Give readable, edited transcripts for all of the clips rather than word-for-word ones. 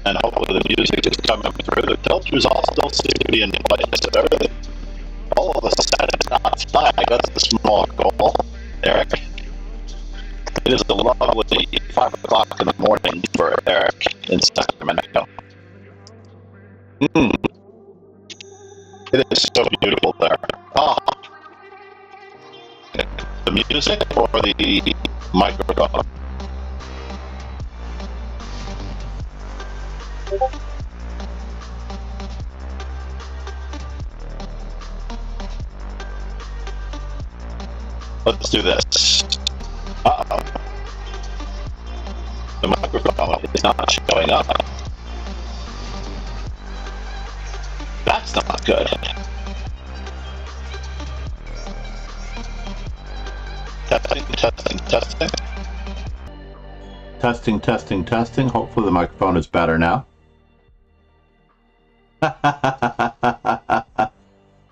and hopefully the music is coming through. The filters all still seem to be in place. Everything, all of a sudden, it's not fine. That's the small goal, Eric. It is a lovely 5 o'clock in the morning for Eric in Sacramento. It is so beautiful there. The music or the microphone? Let's do this. Uh-oh. The microphone is not showing up. That's not good. Testing, testing, testing. Testing, testing, testing. Hopefully the microphone is better now.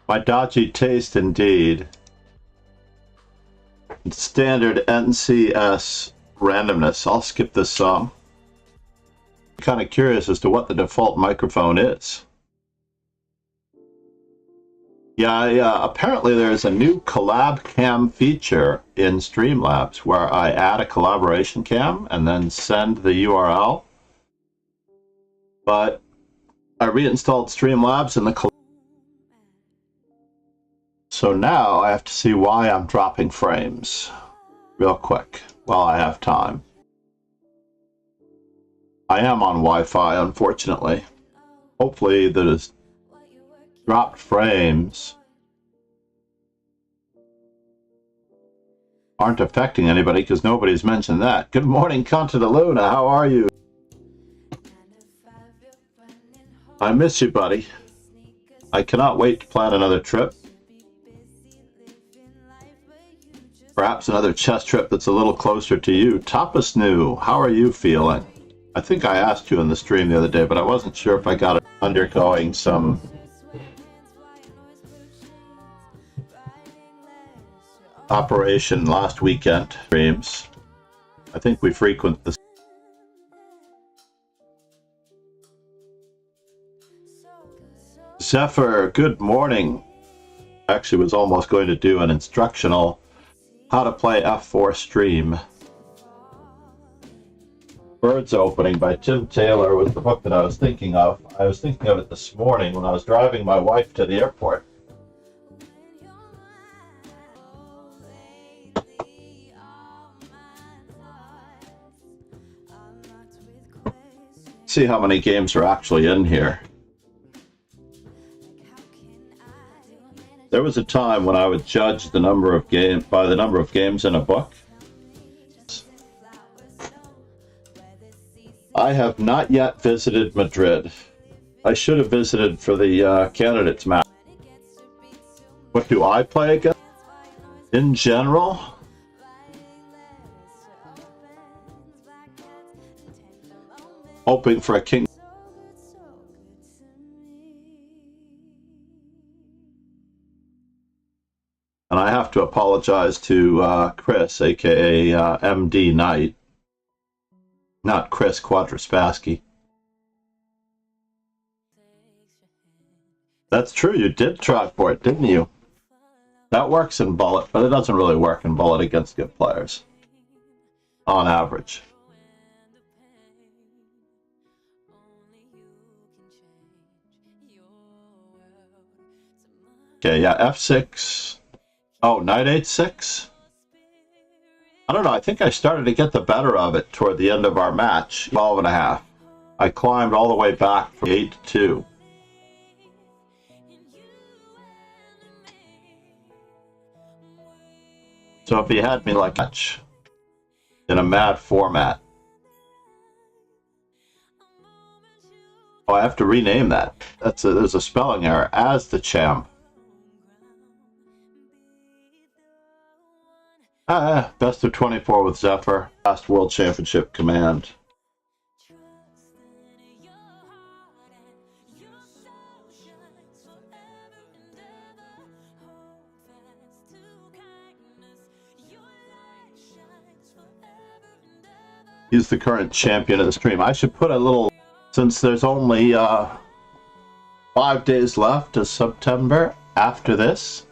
My dodgy taste indeed. Standard NCS randomness. I'll skip this song. I'm kind of curious as to what the default microphone is. Yeah, apparently there's a new collab cam feature in Streamlabs where I add a collaboration cam and then send the URL. But I reinstalled Streamlabs and so now I have to see why I'm dropping frames real quick while I have time. I am on Wi-Fi, unfortunately. Hopefully the dropped frames aren't affecting anybody because nobody's mentioned that. Good morning, Conta de Luna. How are you? I miss you, buddy. I cannot wait to plan another trip. Perhaps another chess trip that's a little closer to you. Tapas New, how are you feeling? I think I asked you in the stream the other day, but I wasn't sure if I got it. Undergoing some operation last weekend streams. I think we frequent this. Zephyr, good morning. Actually was almost going to do an instructional how to play F4 stream. Birds Opening by Tim Taylor was the book that I was thinking of. I was thinking of it this morning when I was driving my wife to the airport. See how many games are actually in here. There was a time when I would judge the number of games by the number of games in a book. I have not yet visited Madrid. I should have visited for the candidates match. What do I play against? In general? Hoping for a king. And I have to apologize to Chris, aka MD Knight. Not Chris Quadraspassky. That's true, you did try for it, didn't you? That works in Bullet, but it doesn't really work in Bullet against good players. On average. Okay, yeah, F6. Oh, knight h6? I don't know, I think I started to get the better of it toward the end of our match. 12.5. I climbed all the way back from 8 to 2. So if he had me like much in a mad format. Oh, I have to rename that. There's a spelling error. As the champ. Best of 24 with Zephyr. Last World Championship command. He's the current champion of the stream. I should put a little Since there's only 5 days left of September after this,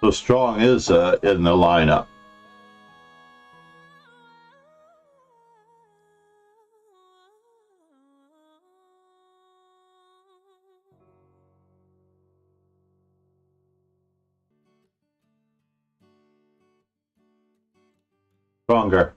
so Strong is in the lineup. Stronger.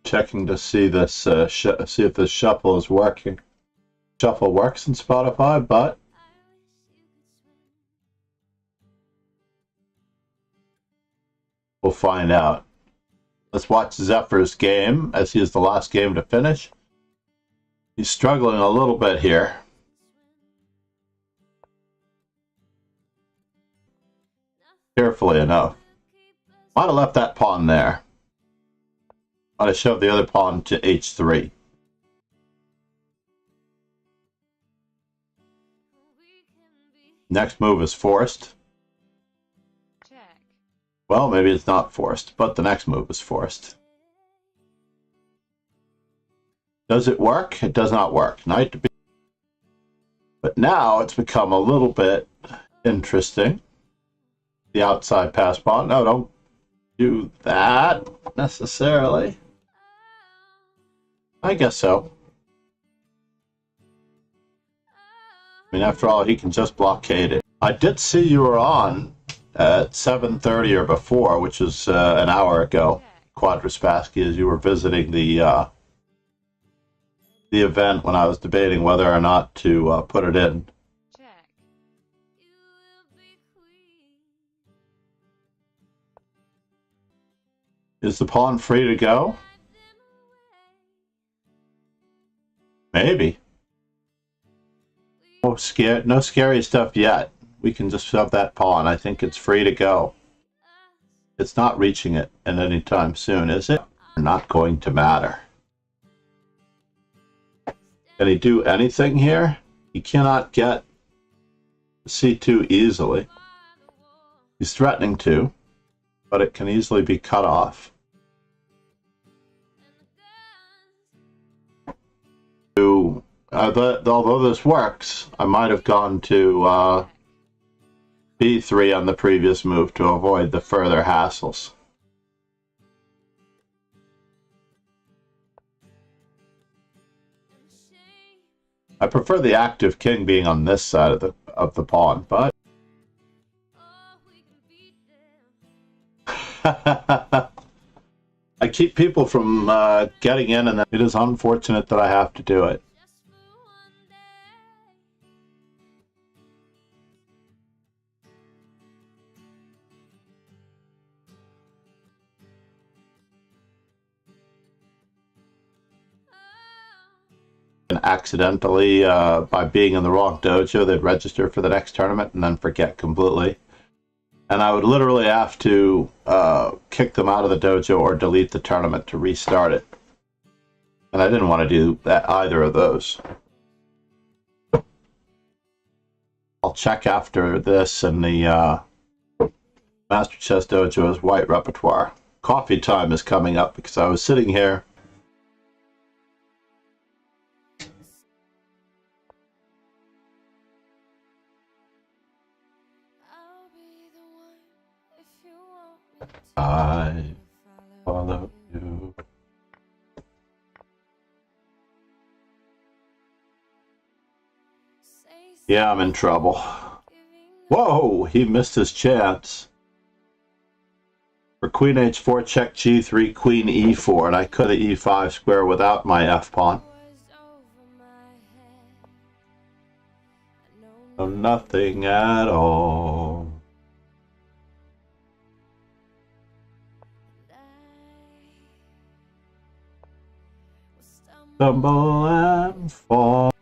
Checking to see this, see if this shuffle is working. Shuffle works in Spotify, but we'll find out. Let's watch Zephyr's game, as he is the last game to finish. He's struggling a little bit here. Carefully enough. Might have left that pawn there. Might have shoved the other pawn to h3. Next move is forced. Check. Well, maybe it's not forced, but the next move is forced. Does it work? It does not work. Knight to b. But now it's become a little bit interesting. The outside pass pawn. No, don't do that necessarily. I guess so. I mean, after all, he can just blockade it. I did see you were on at 7:30 or before, which was an hour ago, Quadraspassky, as you were visiting the event when I was debating whether or not to put it in. Check. Is the pawn free to go? Maybe. No scary stuff yet. We can just shove that pawn. I think it's free to go. It's not reaching it at any time soon, is it? Not going to matter. Can he do anything here? He cannot get c2 easily. He's threatening to, but it can easily be cut off. Although this works, I might have gone to b3 on the previous move to avoid the further hassles. I prefer the active king being on this side of the pawn, but I keep people from getting in, and it is unfortunate that I have to do it. And accidentally, by being in the wrong dojo, they'd register for the next tournament and then forget completely. And I would literally have to kick them out of the dojo or delete the tournament to restart it. And I didn't want to do that, either of those. I'll check after this in the Master Chess Dojo's white repertoire. Coffee time is coming up because I was sitting here I follow you. Yeah, I'm in trouble. Whoa, he missed his chance. For queen h4, check g3, queen e4, and I could have e5 square without my f-pawn. So nothing at all. Stumble and fall.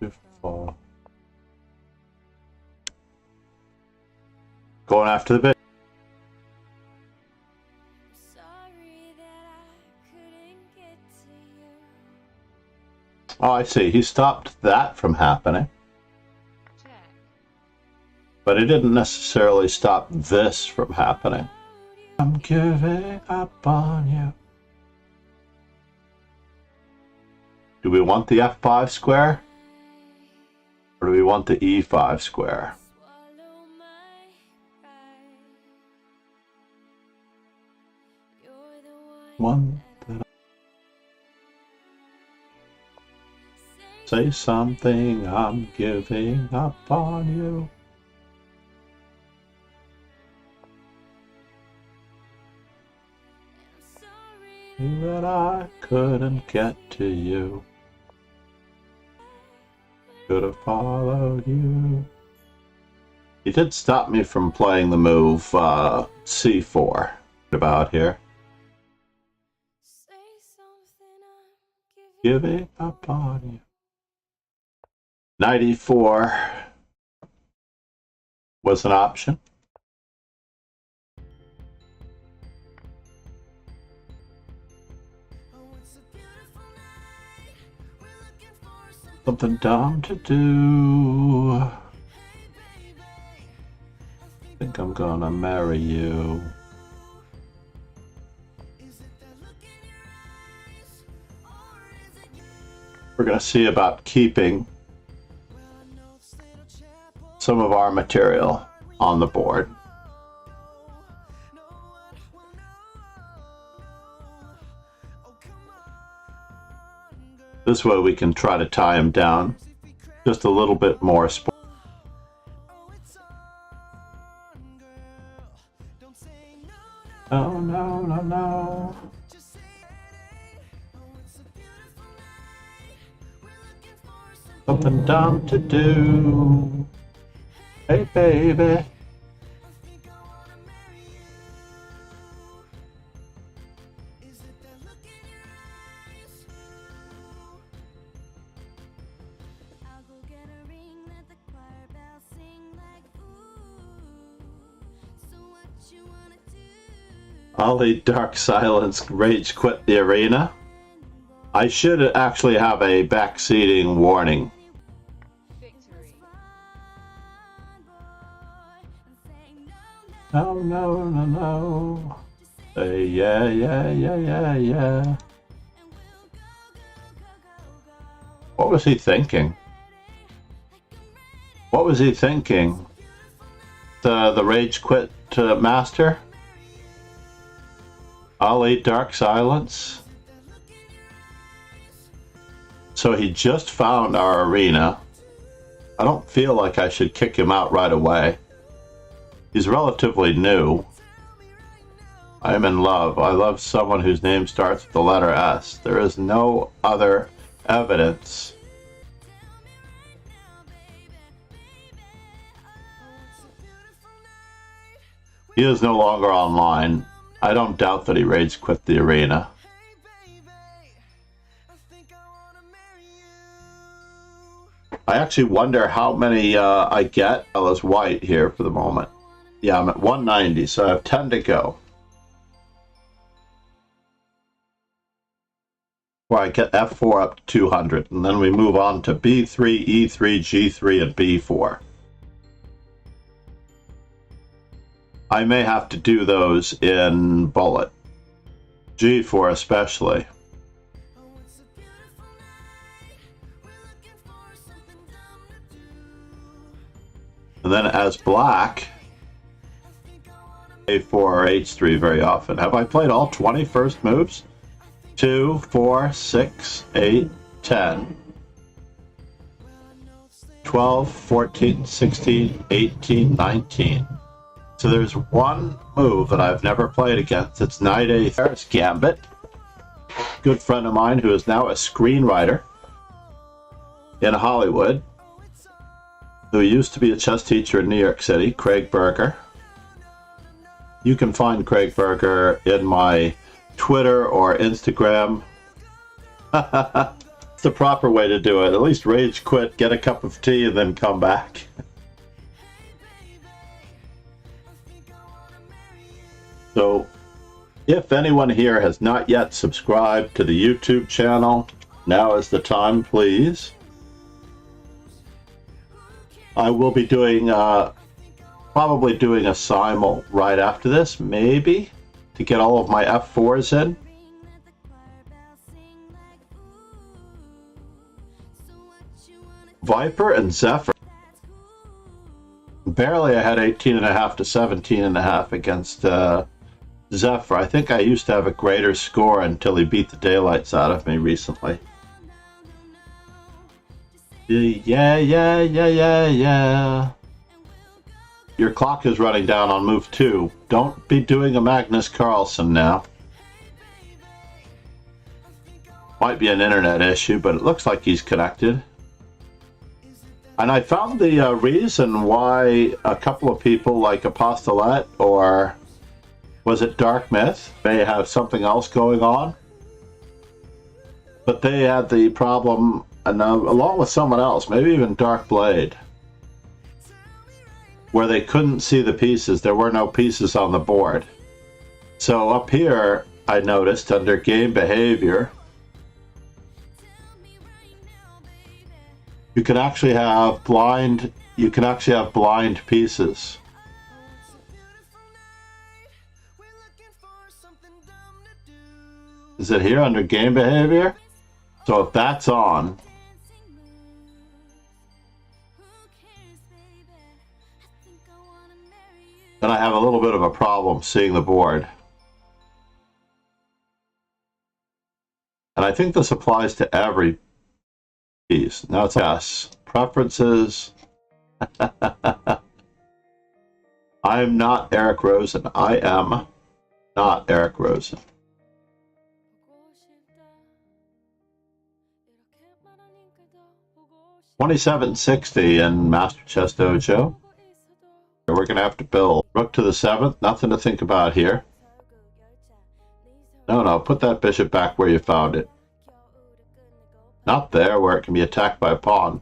To fall. Going after the bit. Oh, I see. He stopped that from happening. Check. But he didn't necessarily stop this from happening. I'm giving up on you. Do we want the F5 square? Or do we want the E5 square? One that I say something, I'm giving up on you. That I couldn't get to you. Could have followed you. He did stop me from playing the move C4 about here. Giving up on you. 94 was an option. Something dumb to do. I think I'm gonna marry you. We're gonna see about keeping some of our material on the board. This way we can try to tie him down just a little bit more. Oh, no, no, no. Something dumb to do. Hey, baby. Ollie Dark Silence Rage quit the arena. I should actually have a backseating warning. Victory. No, no, no, no. Say yeah, yeah, yeah, yeah, yeah. What was he thinking? What was he thinking? The Rage quit master? Ollie Dark Silence. So he just found our arena. I don't feel like I should kick him out right away. He's relatively new. I'm in love. I love someone whose name starts with the letter S. There is no other evidence. He is no longer online. I don't doubt that he rage quit the arena. I actually wonder how many I get. Well, it's white here for the moment. Yeah, I'm at 190, so I have 10 to go. Where I get F4 up to 200, and then we move on to B3, E3, G3, and B4. I may have to do those in bullet. G4 especially. And then as black, A4 or H3 very often. Have I played all 20 first moves? 2, 4, 6, 8, 10, 12, 14, 16, 18, 19. So there's one move that I've never played against. It's Knight A Harris Gambit. Good friend of mine who is now a screenwriter in Hollywood, who used to be a chess teacher in New York City, Craig Berger. You can find Craig Berger in my Twitter or Instagram. It's the proper way to do it. At least rage quit, get a cup of tea, and then come back. So if anyone here has not yet subscribed to the YouTube channel, now is the time, please. I will be doing probably doing a simul right after this, maybe, to get all of my F4s in. Viper and Zephyr. Barely I had 18.5 to 17.5 against Zephyr. I think I used to have a greater score until he beat the daylights out of me recently. Yeah. Your clock is running down on move 2. Don't be doing a Magnus Carlsen now. Might be an internet issue, but it looks like he's connected. And I found the reason why a couple of people like Apostolette or was it Dark Myth may have something else going on. But they had the problem, and along with someone else, maybe even Dark Blade, where they couldn't see the pieces. There were no pieces on the board. So up here, I noticed under game behavior, you can actually have blind pieces. Is it here under game behavior? So if that's on, then I have a little bit of a problem seeing the board. And I think this applies to every piece. Now it's yes. Preferences. I am not Eric Rosen. I am not Eric Rosen. 2760 in Master Chess Dojo. We're going to have to build. Rook to the 7th. Nothing to think about here. No, put that bishop back where you found it. Not there, where it can be attacked by a pawn.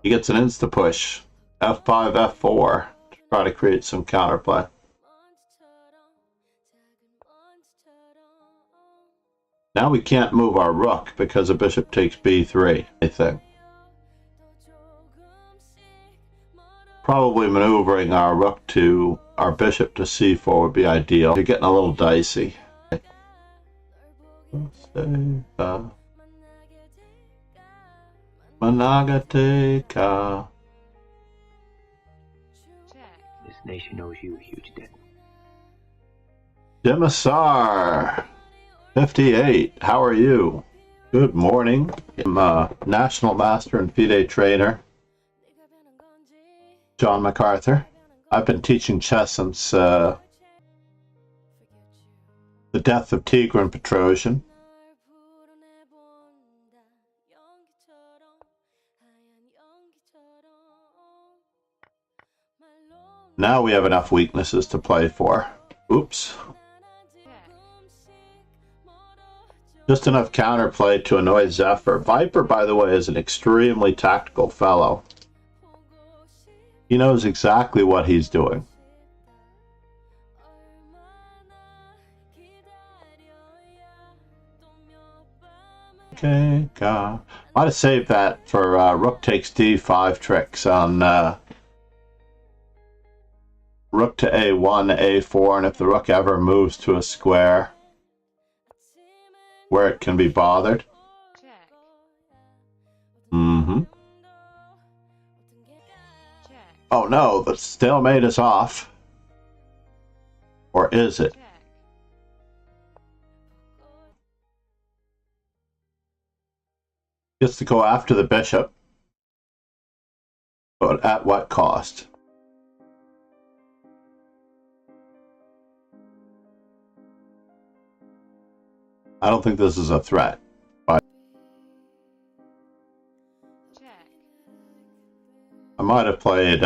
He gets an insta-push. F5, F4 to try to create some counterplay. Now we can't move our rook because a bishop takes b3, I think. Probably maneuvering our rook to our bishop to c4 would be ideal. You're getting a little dicey. Managateka. This nation owes you a huge debt. Demisar 58. How are you? Good morning. I'm a National Master and FIDE trainer, John MacArthur. I've been teaching chess since the death of Tigran Petrosian. Now we have enough weaknesses to play for. Oops. Just enough counterplay to annoy Zephyr. Viper, by the way, is an extremely tactical fellow. He knows exactly what he's doing. Okay, might have saved that for rook takes d5 tricks on rook to a1, a4, and if the rook ever moves to a square where it can be bothered. Oh no, the stalemate is off. Or is it? Gets to go after the bishop. But at what cost? I don't think this is a threat. But I might have played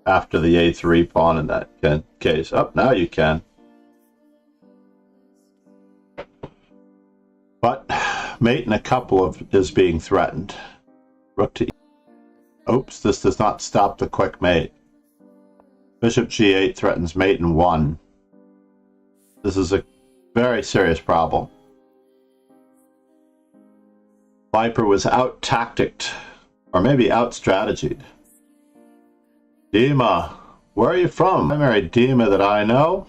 after the a3 pawn in that case. Oh, now you can. But mate in a couple of is being threatened. Rook to e. Oops, this does not stop the quick mate. Bishop g8 threatens mate in 1. This is a very serious problem. Viper was out-tacticked, or maybe out-strategied. Dima, where are you from? Primary Dima that I know.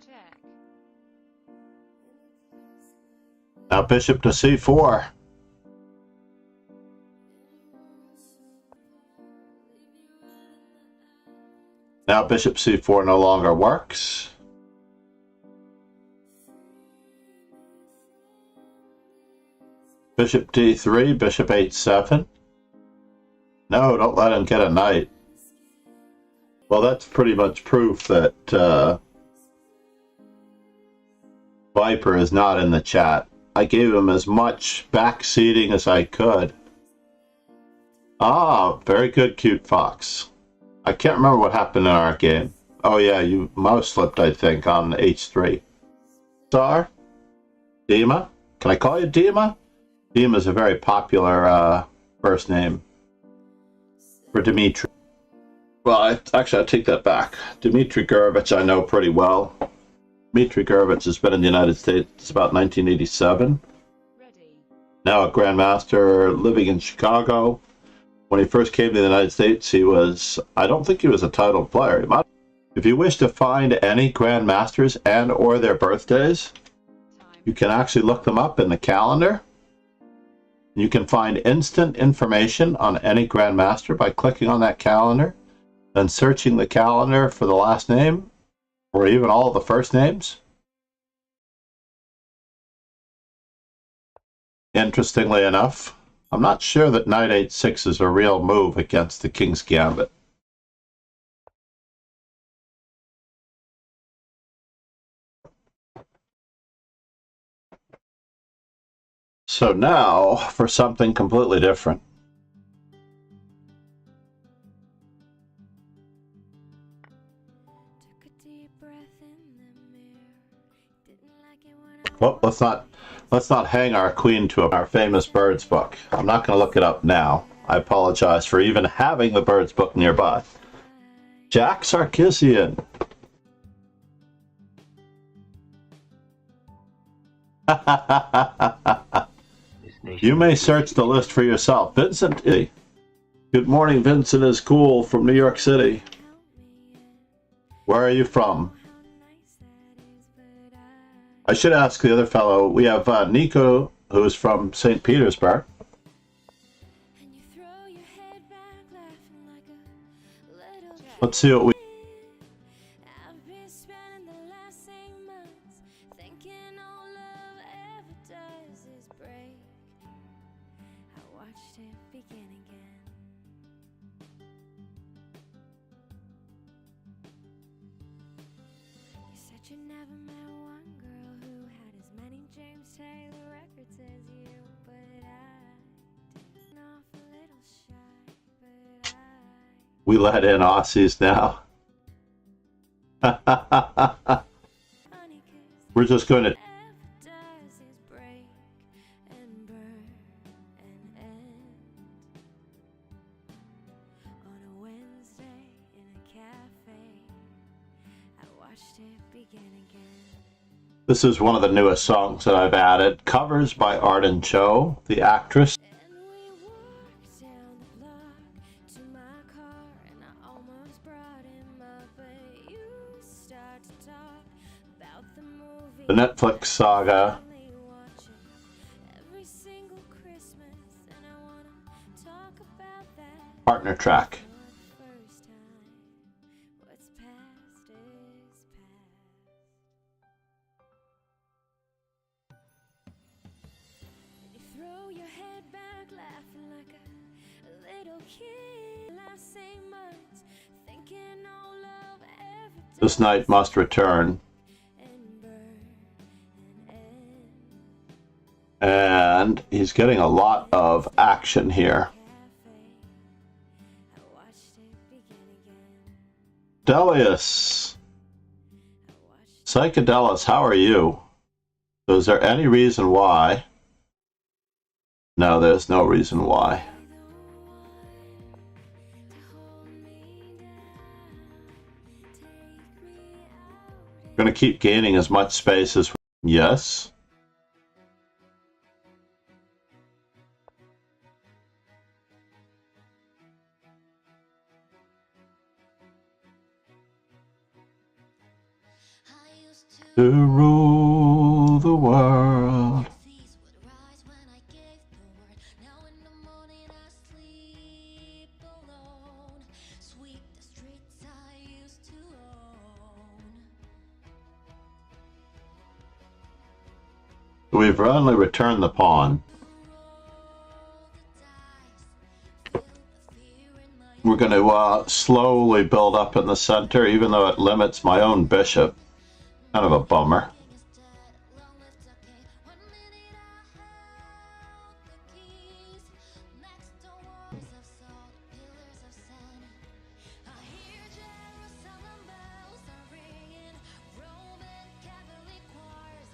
Check. Now bishop to c4. Now bishop c4 no longer works. Bishop d3, bishop h7. No, don't let him get a knight. Well, that's pretty much proof that Viper is not in the chat. I gave him as much backseating as I could. Ah, very good, Cute Fox. I can't remember what happened in our game. Oh yeah, you mouse slipped, I think, on h3. Star? Dima? Can I call you Dima? Dima is a very popular first name for Dmitry. Well, actually, I take that back. Dmitry Gurevich I know pretty well. Dmitry Gurevich has been in the United States since about 1987. Ready. Now a grandmaster living in Chicago. When he first came to the United States, he was, I don't think he was a titled player. If you wish to find any grandmasters and or their birthdays, you can actually look them up in the calendar. You can find instant information on any grandmaster by clicking on that calendar, then searching the calendar for the last name, or even all of the first names. Interestingly enough, I'm not sure that knight h6 is a real move against the king's gambit. So now for something completely different. Well, let's not hang our queen to our famous birds book. I'm not going to look it up now. I apologize for even having the birds book nearby. Jack Sarkisian. You may search the list for yourself. Vincent. Good morning, Vincent is cool from New York City. Where are you from? I should ask the other fellow. We have Nico, who is from St. Petersburg. Let's see what we... We let in Aussies now. We're just going to... This is one of the newest songs that I've added. Covers by Arden Cho, the actress. The Netflix saga. Partner track. This night must return. And he's getting a lot of action here. Delius. Psychedelis, how are you? So is there any reason why? No, there's no reason why. We're going to keep gaining as much space as... Yes. To rule the world. We've only returned the pawn. We're going to slowly build up in the center, even though it limits my own bishop. Kind of a bummer.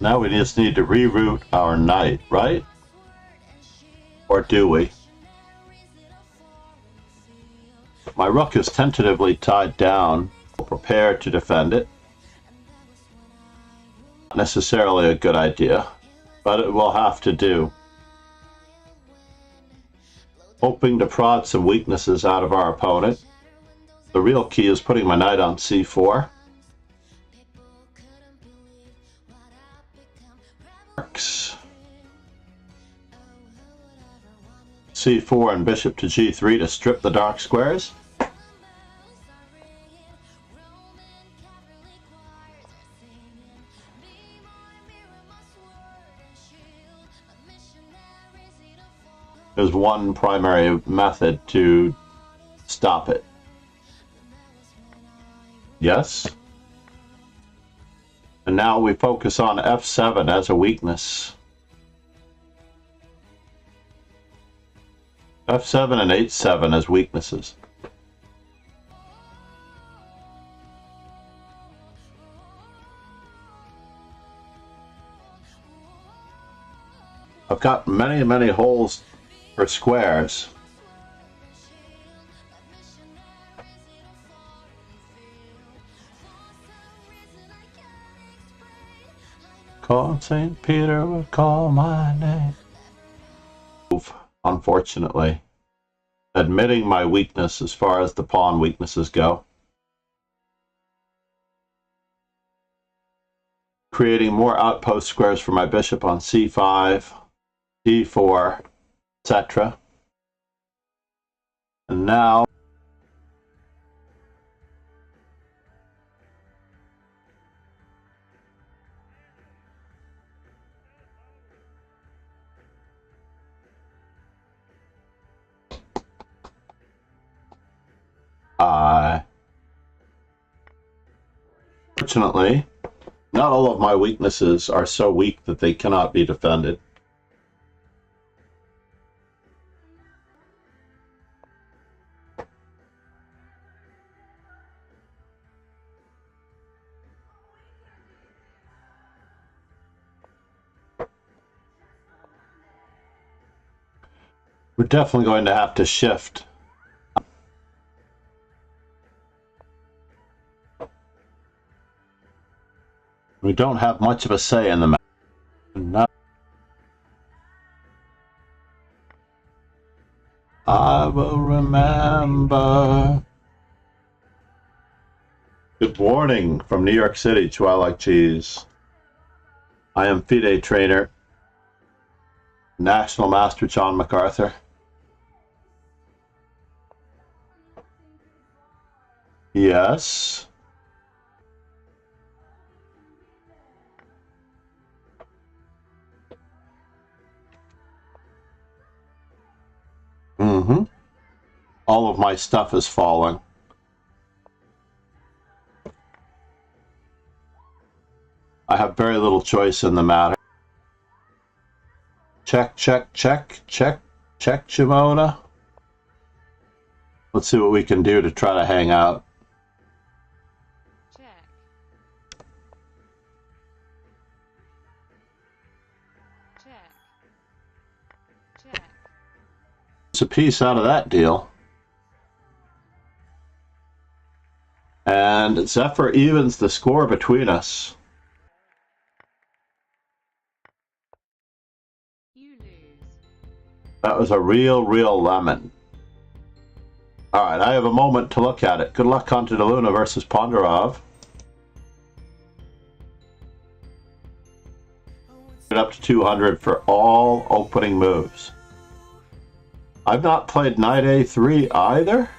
Now we just need to reroute our knight, right? Or do we? My rook is tentatively tied down. Prepare to defend it. Not necessarily a good idea, but it will have to do. Hoping to prod some weaknesses out of our opponent. The real key is putting my knight on c4. c4 and bishop to g3 to strip the dark squares. There's one primary method to stop it. Yes. And now we focus on f7 as a weakness. f7 and h7 as weaknesses. I've got many holes for squares. Call St. Peter would call my name. Unfortunately, admitting my weakness as far as the pawn weaknesses go. Creating more outpost squares for my bishop on c5, d4, etc. And now fortunately, not all of my weaknesses are so weak that they cannot be defended. We're definitely going to have to shift. We don't have much of a say in the matter. No. I will remember. Good morning from New York City, Chew I Like Cheese. I am FIDE trainer, National Master John MacArthur. Yes. All of my stuff is falling. I have very little choice in the matter. Check, check, check, check, check, Shimona. Let's see what we can do to try to hang out. check, check, check, It's a piece out of that deal. And Zephyr evens the score between us. you lose, That was a real lemon. Alright, I have a moment to look at it. Good luck, Kateryna versus Ponderov. Get up to 200 for all opening moves. I've not played Knight A3 either?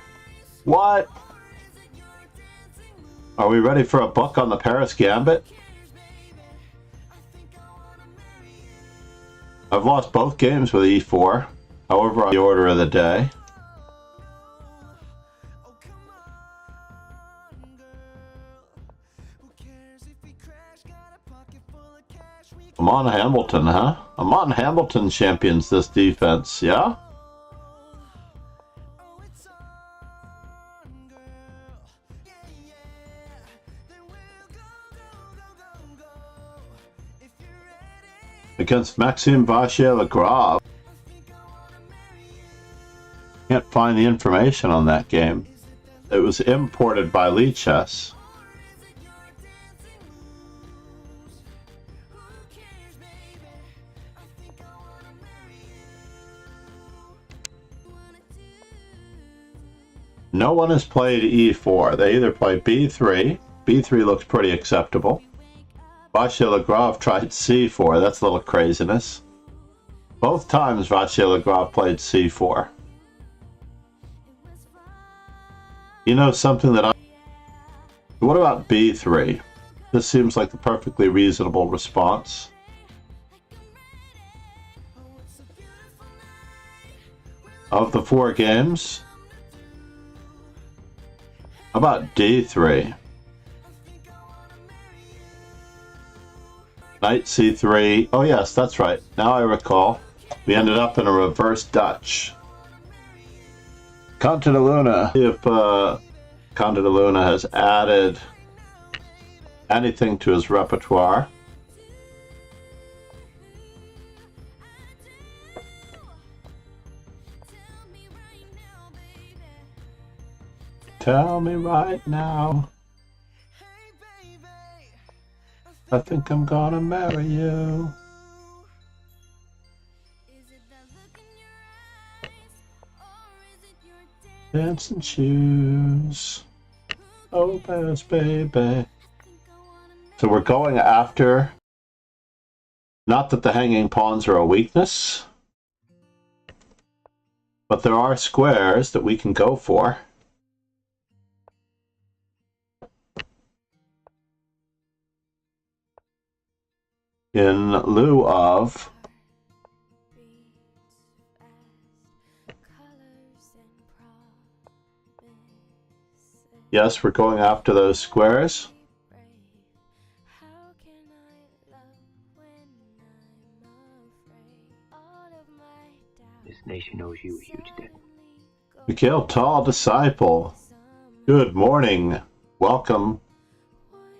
What? Are we ready for a book on the Paris Gambit? I've lost both games with E4, however on the order of the day. Amon Hamilton, huh? Amon Hamilton champions this defense, yeah? Against Maxime Vachier-Lagrave. Can't find the information on that game. It was imported by Lichess. No one has played E4. They either play B3. B3 looks pretty acceptable. Vachier-Lagrave tried C4. That's a little craziness. Both times Vachier-Lagrave played C4. You know something that I... What about B3? This seems like the perfectly reasonable response. Of the 4 games, how about D3? Knight C3. Oh yes, that's right. Now I recall. We ended up in a reverse Dutch. Kateryna. See if Kateryna has added anything to his repertoire. Tell me right now. I think I'm gonna marry you. Dancing shoes. Oh, best baby. So we're going after... Not that the hanging pawns are a weakness, but there are squares that we can go for. In lieu of yes, we're going after those squares. This nation owes you a huge debt. Mikhail Tall Disciple, good morning. Welcome.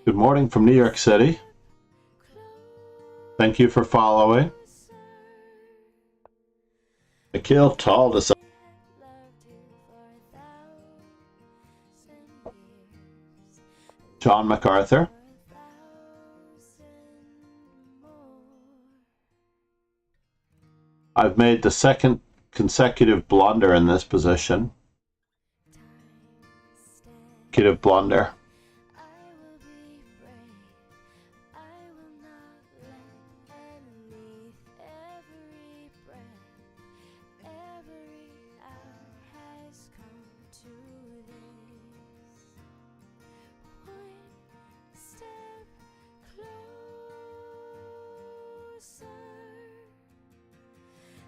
Good morning from New York City. Thank you for following. Mikhail Tall Disciple. John MacArthur. I've made the second consecutive blunder in this position. Consecutive blunder.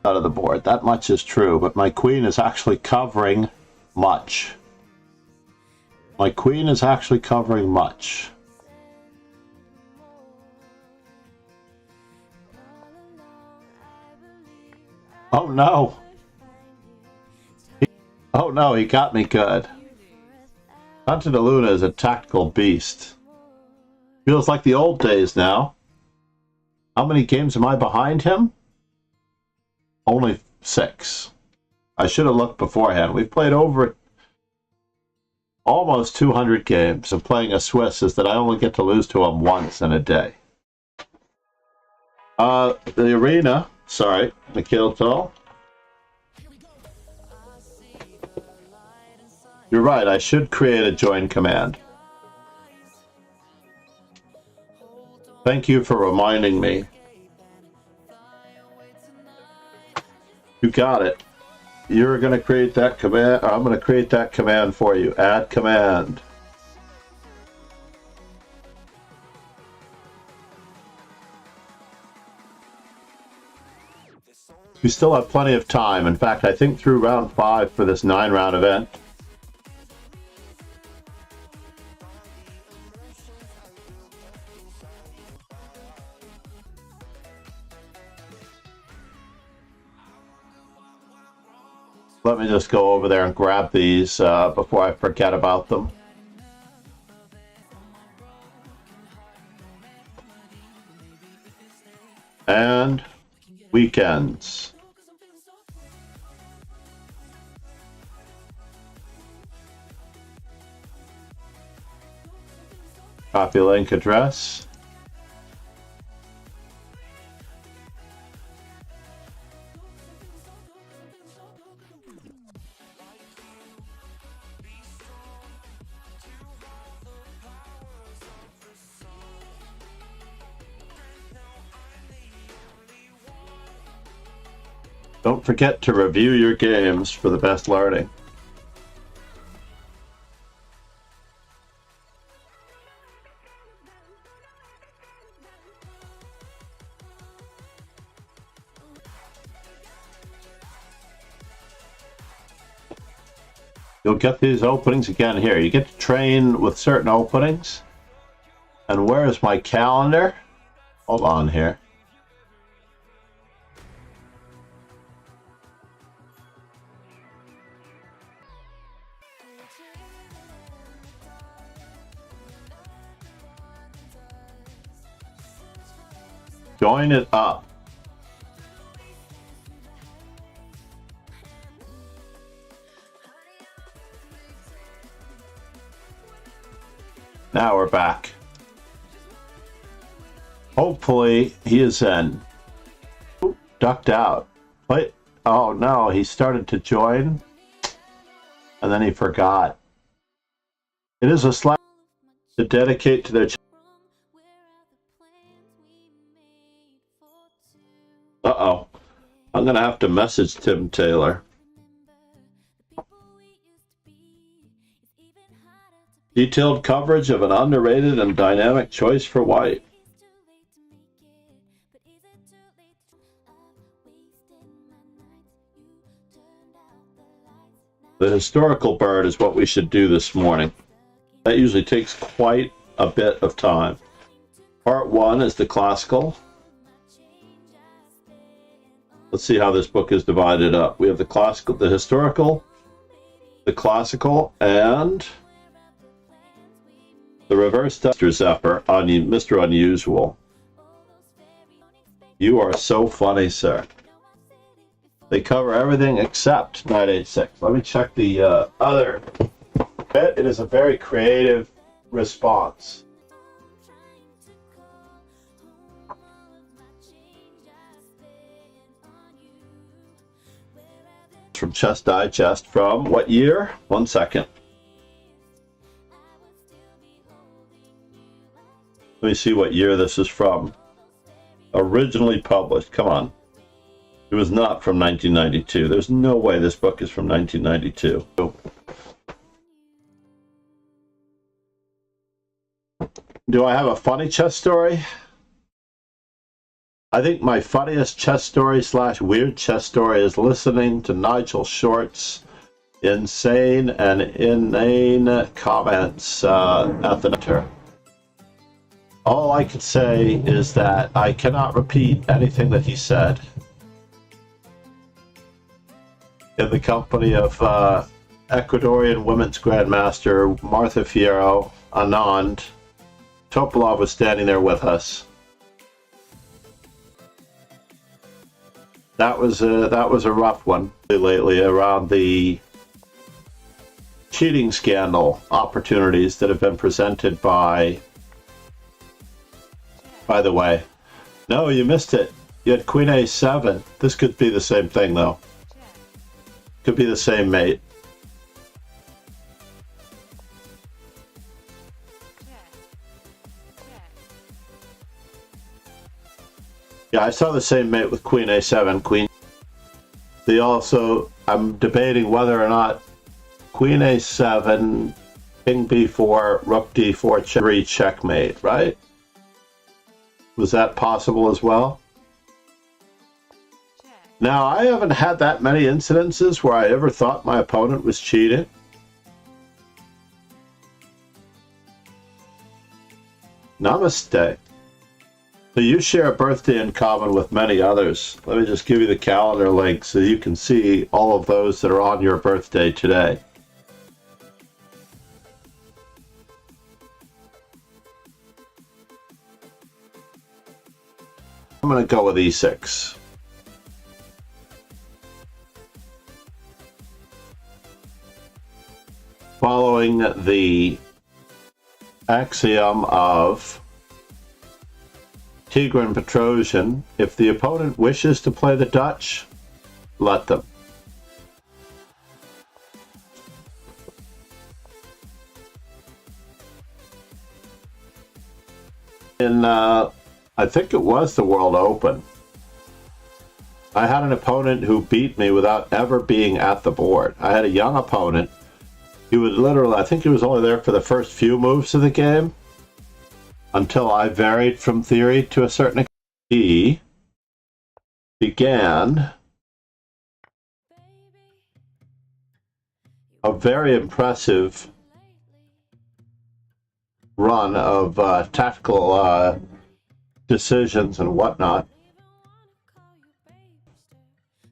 Out of the board. That much is true, but my queen is actually covering much. My queen is actually covering much. Oh no! Oh no, he got me good. Kateryna is a tactical beast. Feels like the old days now. How many games am I behind him? Only 6. I should have looked beforehand. We've played over almost 200 games, and playing a Swiss is that I only get to lose to him once in a day. The arena, sorry, Mikhail Tull. You're right, I should create a join command. Thank you for reminding me. You got it. You're going to create that command, or I'm going to create that command for you. Add command. We still have plenty of time. In fact, I think through round 5 for this 9-round event. Let me just go over there and grab these before I forget about them. And weekends. Copy link address. Don't forget to review your games for the best learning. You'll get these openings again here. You get to train with certain openings. And where is my calendar? Hold on here. Join it up. Now we're back. Hopefully he is in. Ooh, ducked out. Wait. Oh no, he started to join and then he forgot. It is a slack to dedicate to their Uh-oh. I'm going to have to message Tim Taylor. Detailed coverage of an underrated and dynamic choice for white. The historical bird is what we should do this morning. That usually takes quite a bit of time. Part 1 is the classical. Let's see how this book is divided up. We have the classical, the historical, the classical, and the reverse Mr. Zephyr on Mr. Unusual. You are so funny, sir. They cover everything except 986. Let me check the other bit. It is a very creative response. From Chess Digest from what year? 1 second. Let me see what year this is from. Originally published. Come on. It was not from 1992. There's no way this book is from 1992. Do I have a funny chess story? I think my funniest chess story / weird chess story is listening to Nigel Short's insane and inane comments at the Twitter. All I can say is that I cannot repeat anything that he said. In the company of Ecuadorian women's grandmaster Martha Fierro, Anand, Topalov was standing there with us. That was a rough one lately around the cheating scandal opportunities that have been presented by the way. No, you missed it. You had Queen A7. This could be the same thing, though. Could be the same mate. Yeah, I saw the same mate with Queen A7. Queen. They also, I'm debating whether or not Queen A7, King B4, Rook D4, check, checkmate, right? Was that possible as well? Now, I haven't had that many incidences where I ever thought my opponent was cheating. Namaste. So you share a birthday in common with many others. Let me just give you the calendar link so you can see all of those that are on your birthday today. I'm going to go with E6. Following the axiom of Tigran Petrosian, if the opponent wishes to play the Dutch, let them. In, I think it was the World Open, I had an opponent who beat me without ever being at the board. I had a young opponent. He would literally, I think he was only there for the first few moves of the game, until I varied from theory to a certain extent. He began a very impressive run of tactical decisions and whatnot.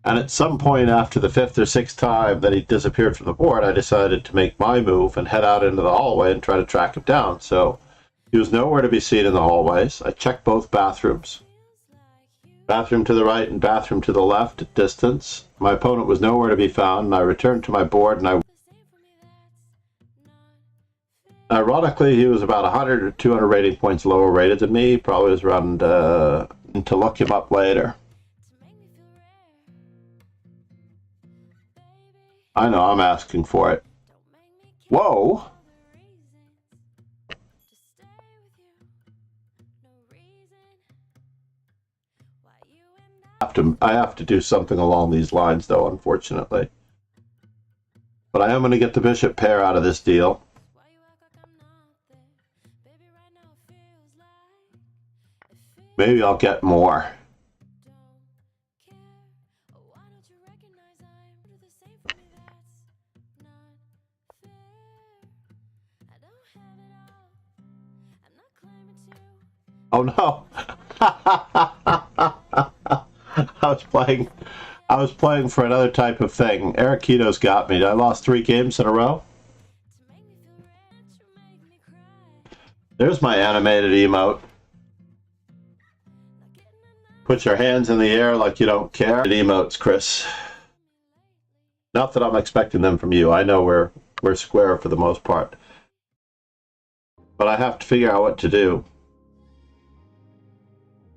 And at some point after the 5th or 6th time that he disappeared from the board, I decided to make my move and head out into the hallway and try to track him down. So he was nowhere to be seen in the hallways. I checked both bathrooms. Bathroom to the right and bathroom to the left at distance. My opponent was nowhere to be found, and I returned to my board, and ironically, he was about 100 or 200 rating points lower rated than me. Probably was around, to look him up later. I know, I'm asking for it. Whoa! I have to do something along these lines, though, unfortunately. But I am going to get the bishop pair out of this deal. Maybe I'll get more. Oh no! I was playing for another type of thing. Eric Kito's got me. I lost 3 games in a row. There's my animated emote. Put your hands in the air like you don't care. Emotes, Chris. Not that I'm expecting them from you. I know we're square for the most part. But I have to figure out what to do.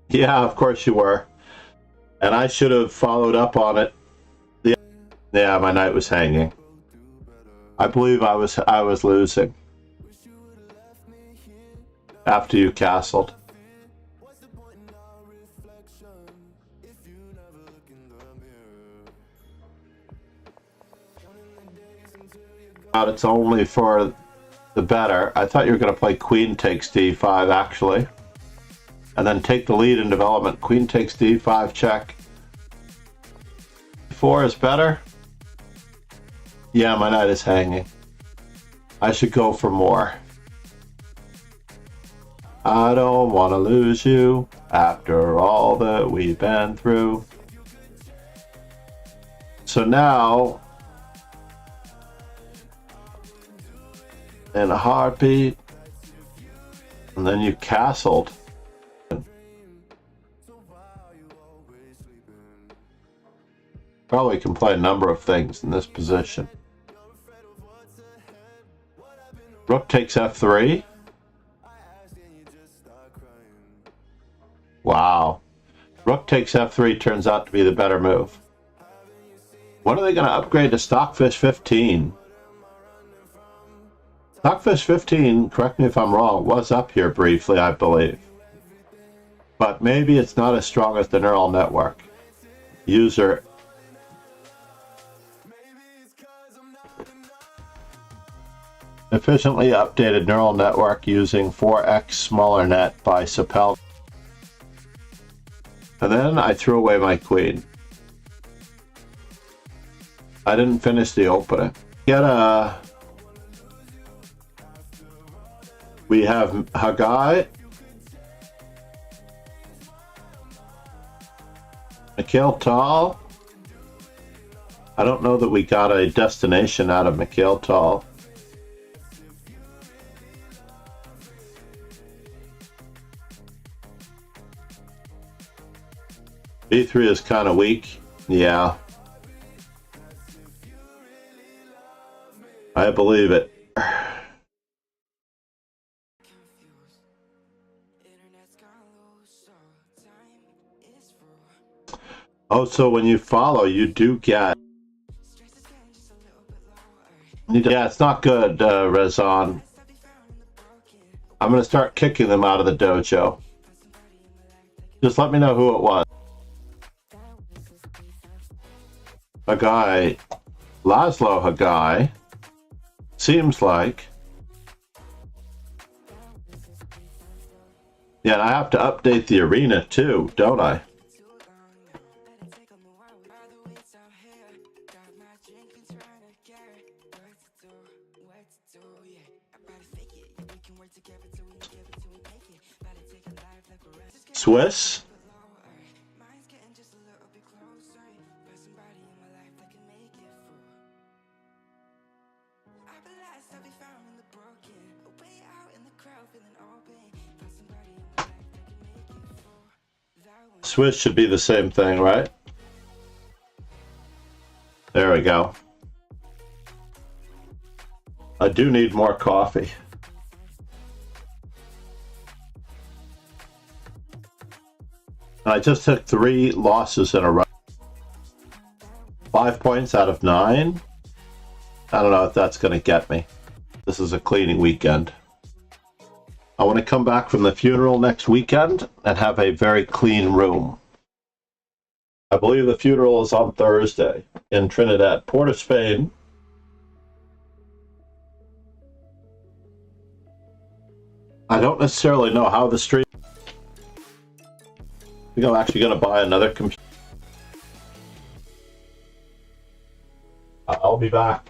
Yeah, of course you were. And I should have followed up on it. Yeah, my knight was hanging. I believe I was losing after you castled. It's only for the better. I thought you were going to play queen takes d5 actually. And then take the lead in development. Queen takes d5 check. 4 is better. Yeah, my knight is hanging. I should go for more. I don't want to lose you after all that we've been through. So now, in a heartbeat, And then you castled. Probably can play a number of things in this position. Rook takes f3. Wow. Rook takes f3 turns out to be the better move. When are they going to upgrade to Stockfish 15? Stockfish 15, correct me if I'm wrong, was up here briefly, I believe. But maybe it's not as strong as the neural network. User efficiently updated neural network using 4x smaller net by Sapel. And then I threw away my queen. I didn't finish the opening. We have Hagai, Mikhail Tal. I don't know that we got a destination out of Mikhail Tal. B3 is kind of weak. Yeah. I believe it. Oh, so when you follow, you do get... Yeah, it's not good, Rezon. I'm going to start kicking them out of the dojo. Just let me know who it was. Hagai, Laszlo Hagai, seems like. Yeah, and I have to update the arena too, don't I? Swiss? Swiss should be the same thing, right? There we go. I do need more coffee. I just took 3 losses in a row. 5 points out of 9. I don't know if that's going to get me. This is a cleaning weekend. I want to come back from the funeral next weekend and have a very clean room. I believe the funeral is on Thursday in Trinidad, Port of Spain. I don't necessarily know how the stream... I think I'm actually going to buy another computer. I'll be back.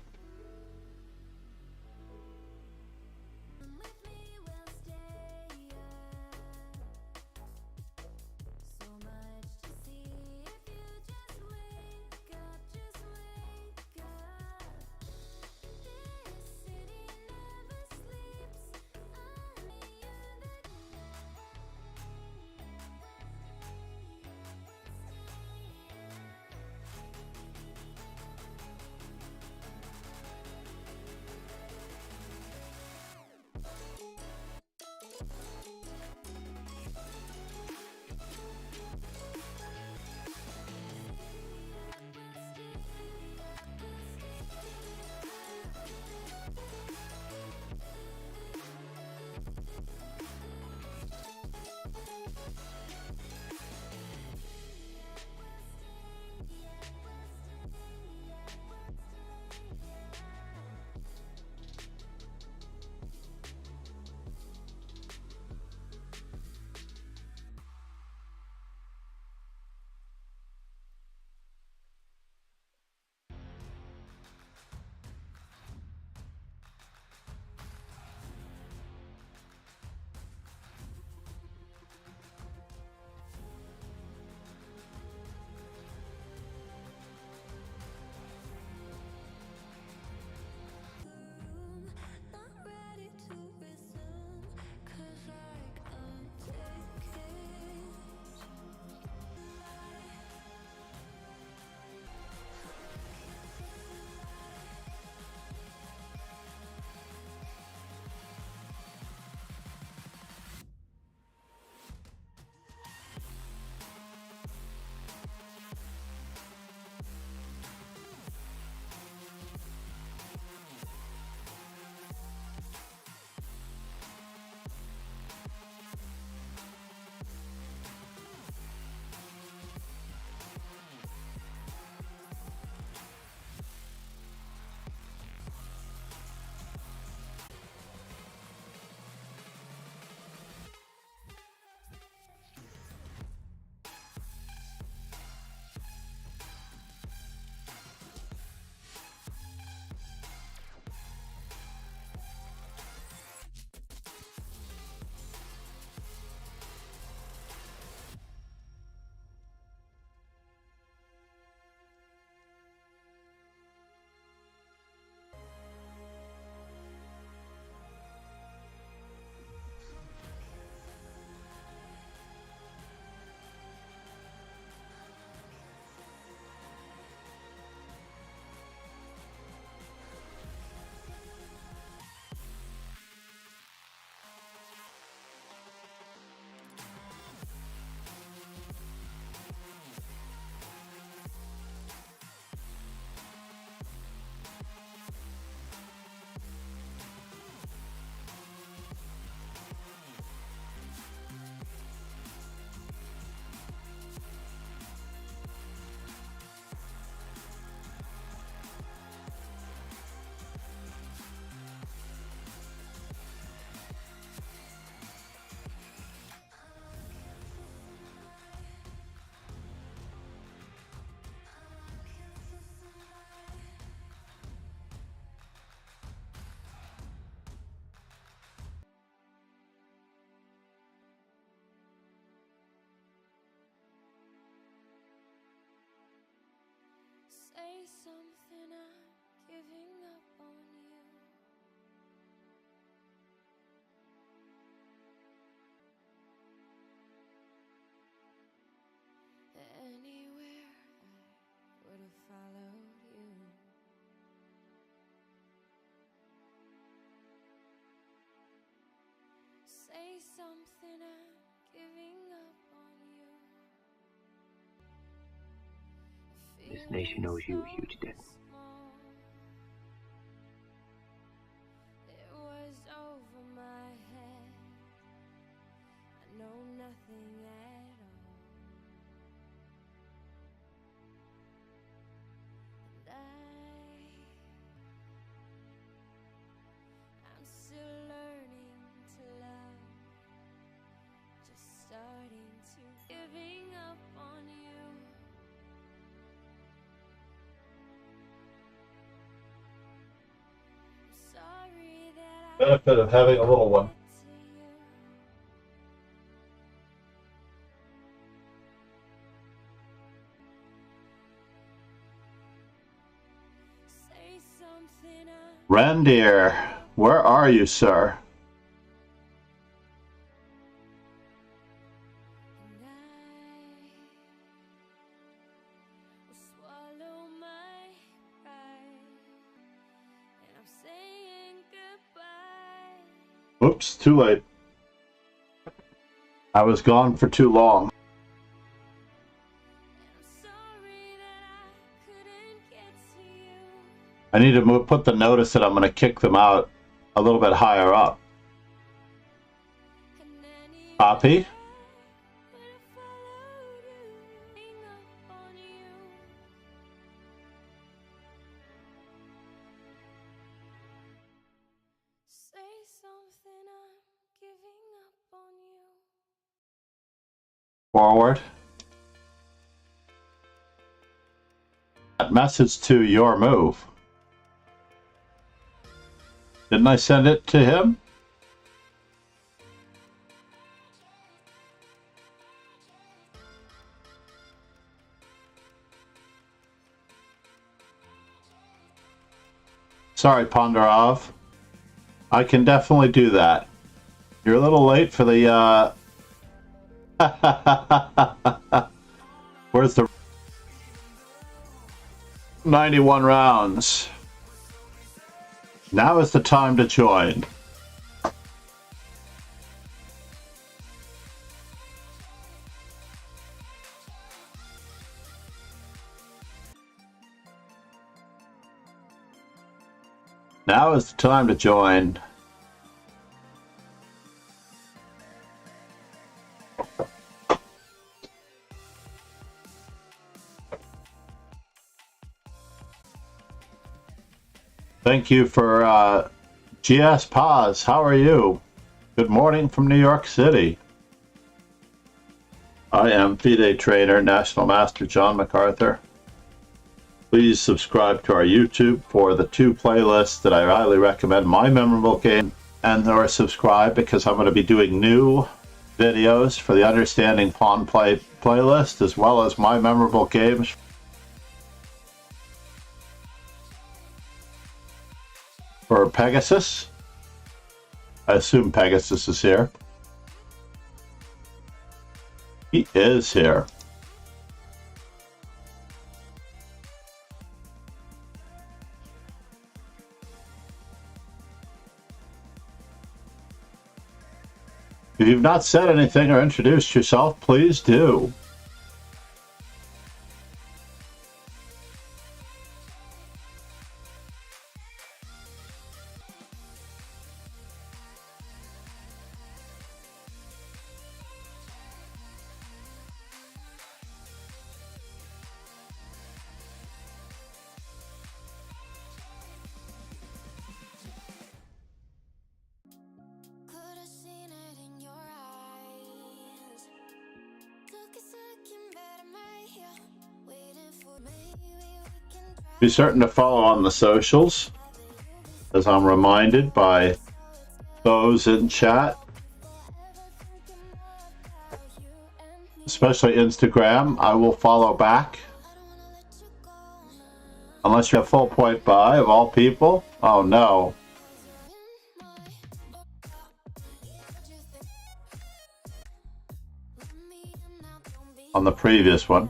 Say something, I'm giving up on you. This nation owes you a huge debt. It was over my head. I know nothing at all. And I'm still learning to love. Just starting to giving up on you. I'm sorry that I Benefit of having a little one. to you. Say something, Randir, where are you, sir? and I will swallow my pride, and I'm saying goodbye. Oops, too late. I was gone for too long. And I'm sorry that I couldn't get to you. I need to put the notice that I'm going to kick them out a little bit higher up. And anyway, Copy. I would have followed you, giving up on you. Say something, I'm giving up on you. Forward. That message to your move. Didn't I send it to him? Sorry, Ponderov. I can definitely do that. You're a little late for the, Where's the 91 rounds? Now is the time to join. Now is the time to join. Thank you for GS Paz. How are you? Good morning from New York City. I am FIDE trainer, National Master John MacArthur. Please subscribe to our YouTube for the 2 playlists that I highly recommend, My Memorable Game and or subscribe because I'm going to be doing new videos for the Understanding Pawn Play playlist as well as My Memorable Games. For Pegasus. I assume Pegasus is here. He is here. If you've not said anything or introduced yourself, please do. Could have seen it in your eyes. Took a second, but I'm right here, waiting for maybe we can try. Be certain to follow on the socials, as I'm reminded by those in chat, especially Instagram. I will follow back. Unless you have full point buy of all people. Oh no. On the previous one.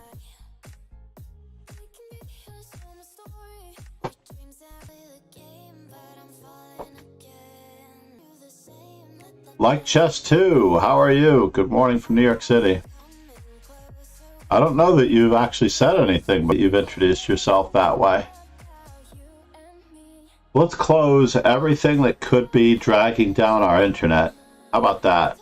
Like Chess 2, how are you? Good morning from New York City. I don't know that you've actually said anything, but you've introduced yourself that way. Let's close everything that could be dragging down our internet. How about that?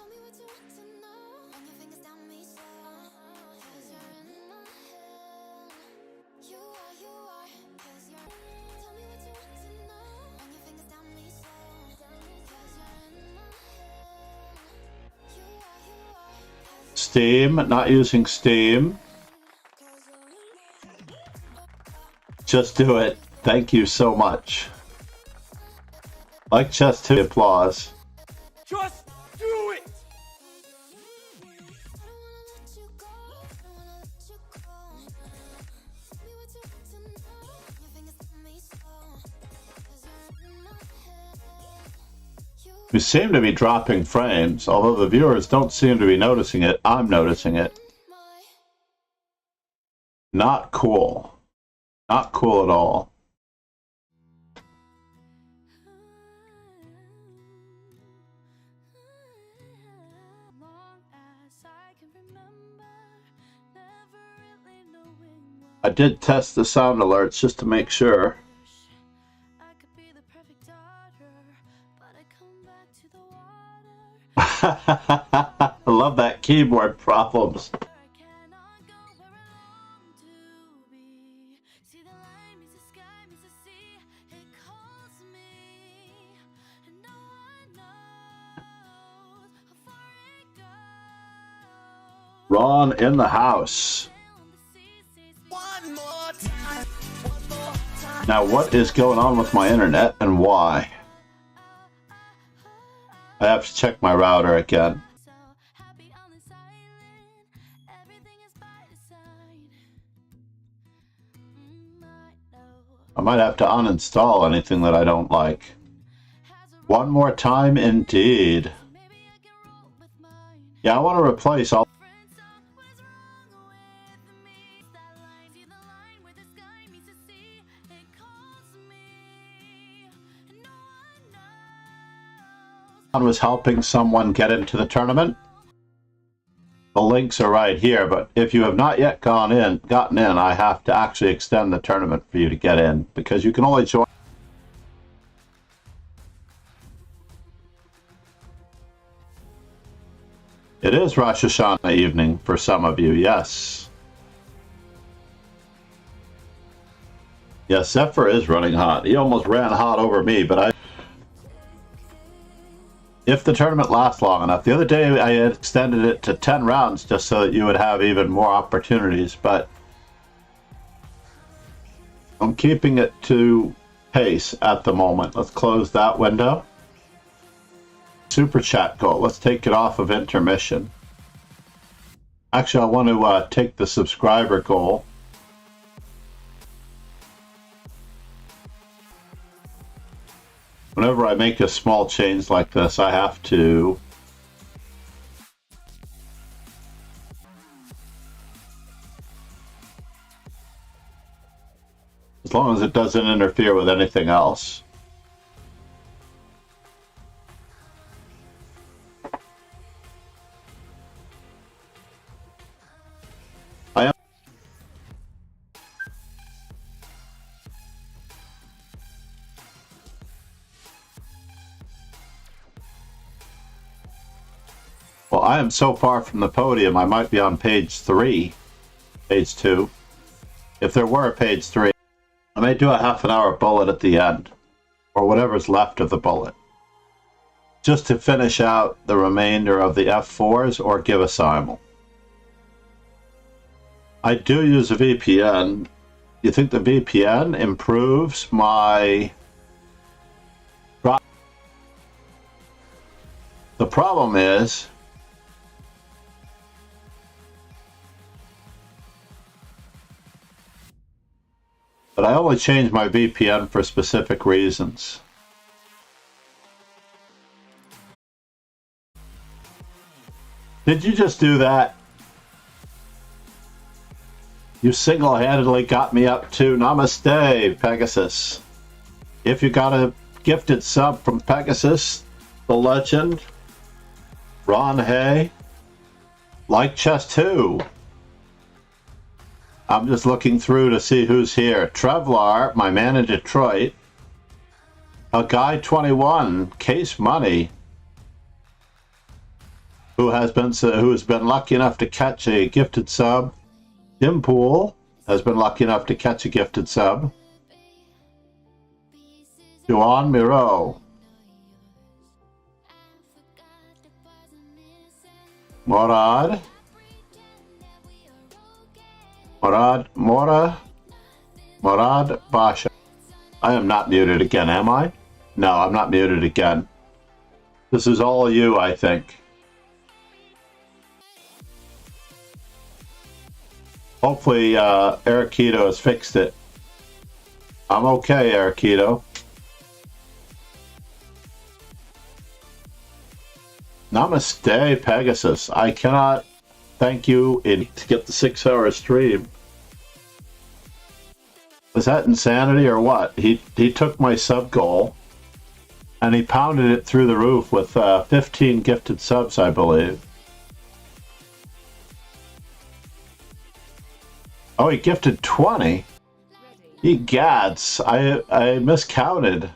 Steam, not using Steam. Just do it. Thank you so much. Like Chess 2, applause. Just do it! We seem to be dropping frames, although the viewers don't seem to be noticing it. I'm noticing it. Not cool. Not cool at all. I did test the sound alerts just to make sure. I love that keyboard problems. Ron in the house. Now, what is going on with my internet and why? I have to check my router again. I might have to uninstall anything that I don't like. One more time, indeed. Yeah, I want to replace all. I was helping someone get into the tournament. The links are right here, but if you have not yet gotten in, I have to actually extend the tournament for you to get in, because you can only join. It is Rosh Hashanah evening for some of you, yes. Yes, Zephyr is running hot. He almost ran hot over me, but if the tournament lasts long enough. The other day I had extended it to 10 rounds just so that you would have even more opportunities, but I'm keeping it to pace at the moment. Let's close that window. Super chat goal. Let's take it off of intermission. Actually, I want to take the subscriber goal. Whenever I make a small change like this, I have to as long as it doesn't interfere with anything else. Well, I am so far from the podium, I might be on page 3, page 2. If there were a page 3, I may do a half-an-hour bullet at the end, or whatever's left of the bullet, just to finish out the remainder of the F4s or give a simul. I do use a VPN. You think the VPN improves my... The problem is... But I only change my VPN for specific reasons. Did you just do that? You single-handedly got me up to Namaste, Pegasus. If you got a gifted sub from Pegasus, the legend, Ron Hay. Like chess 2. I'm just looking through to see who's here. Trevlar, my man in Detroit. A guy 21, Case Money, who has been lucky enough to catch a gifted sub. Jim Pool has been lucky enough to catch a gifted sub. Juan Miro. Morad Basha. I am not muted again, am I? No, I'm not muted again. This is all you, I think. Hopefully, Eriquito has fixed it. I'm okay, Eriquito. Namaste, Pegasus. I cannot thank you to get the 6-hour stream. Was that insanity or what? He took my sub goal and he pounded it through the roof with 15 gifted subs, I believe. Oh, he gifted 20? Ye gads, I miscounted.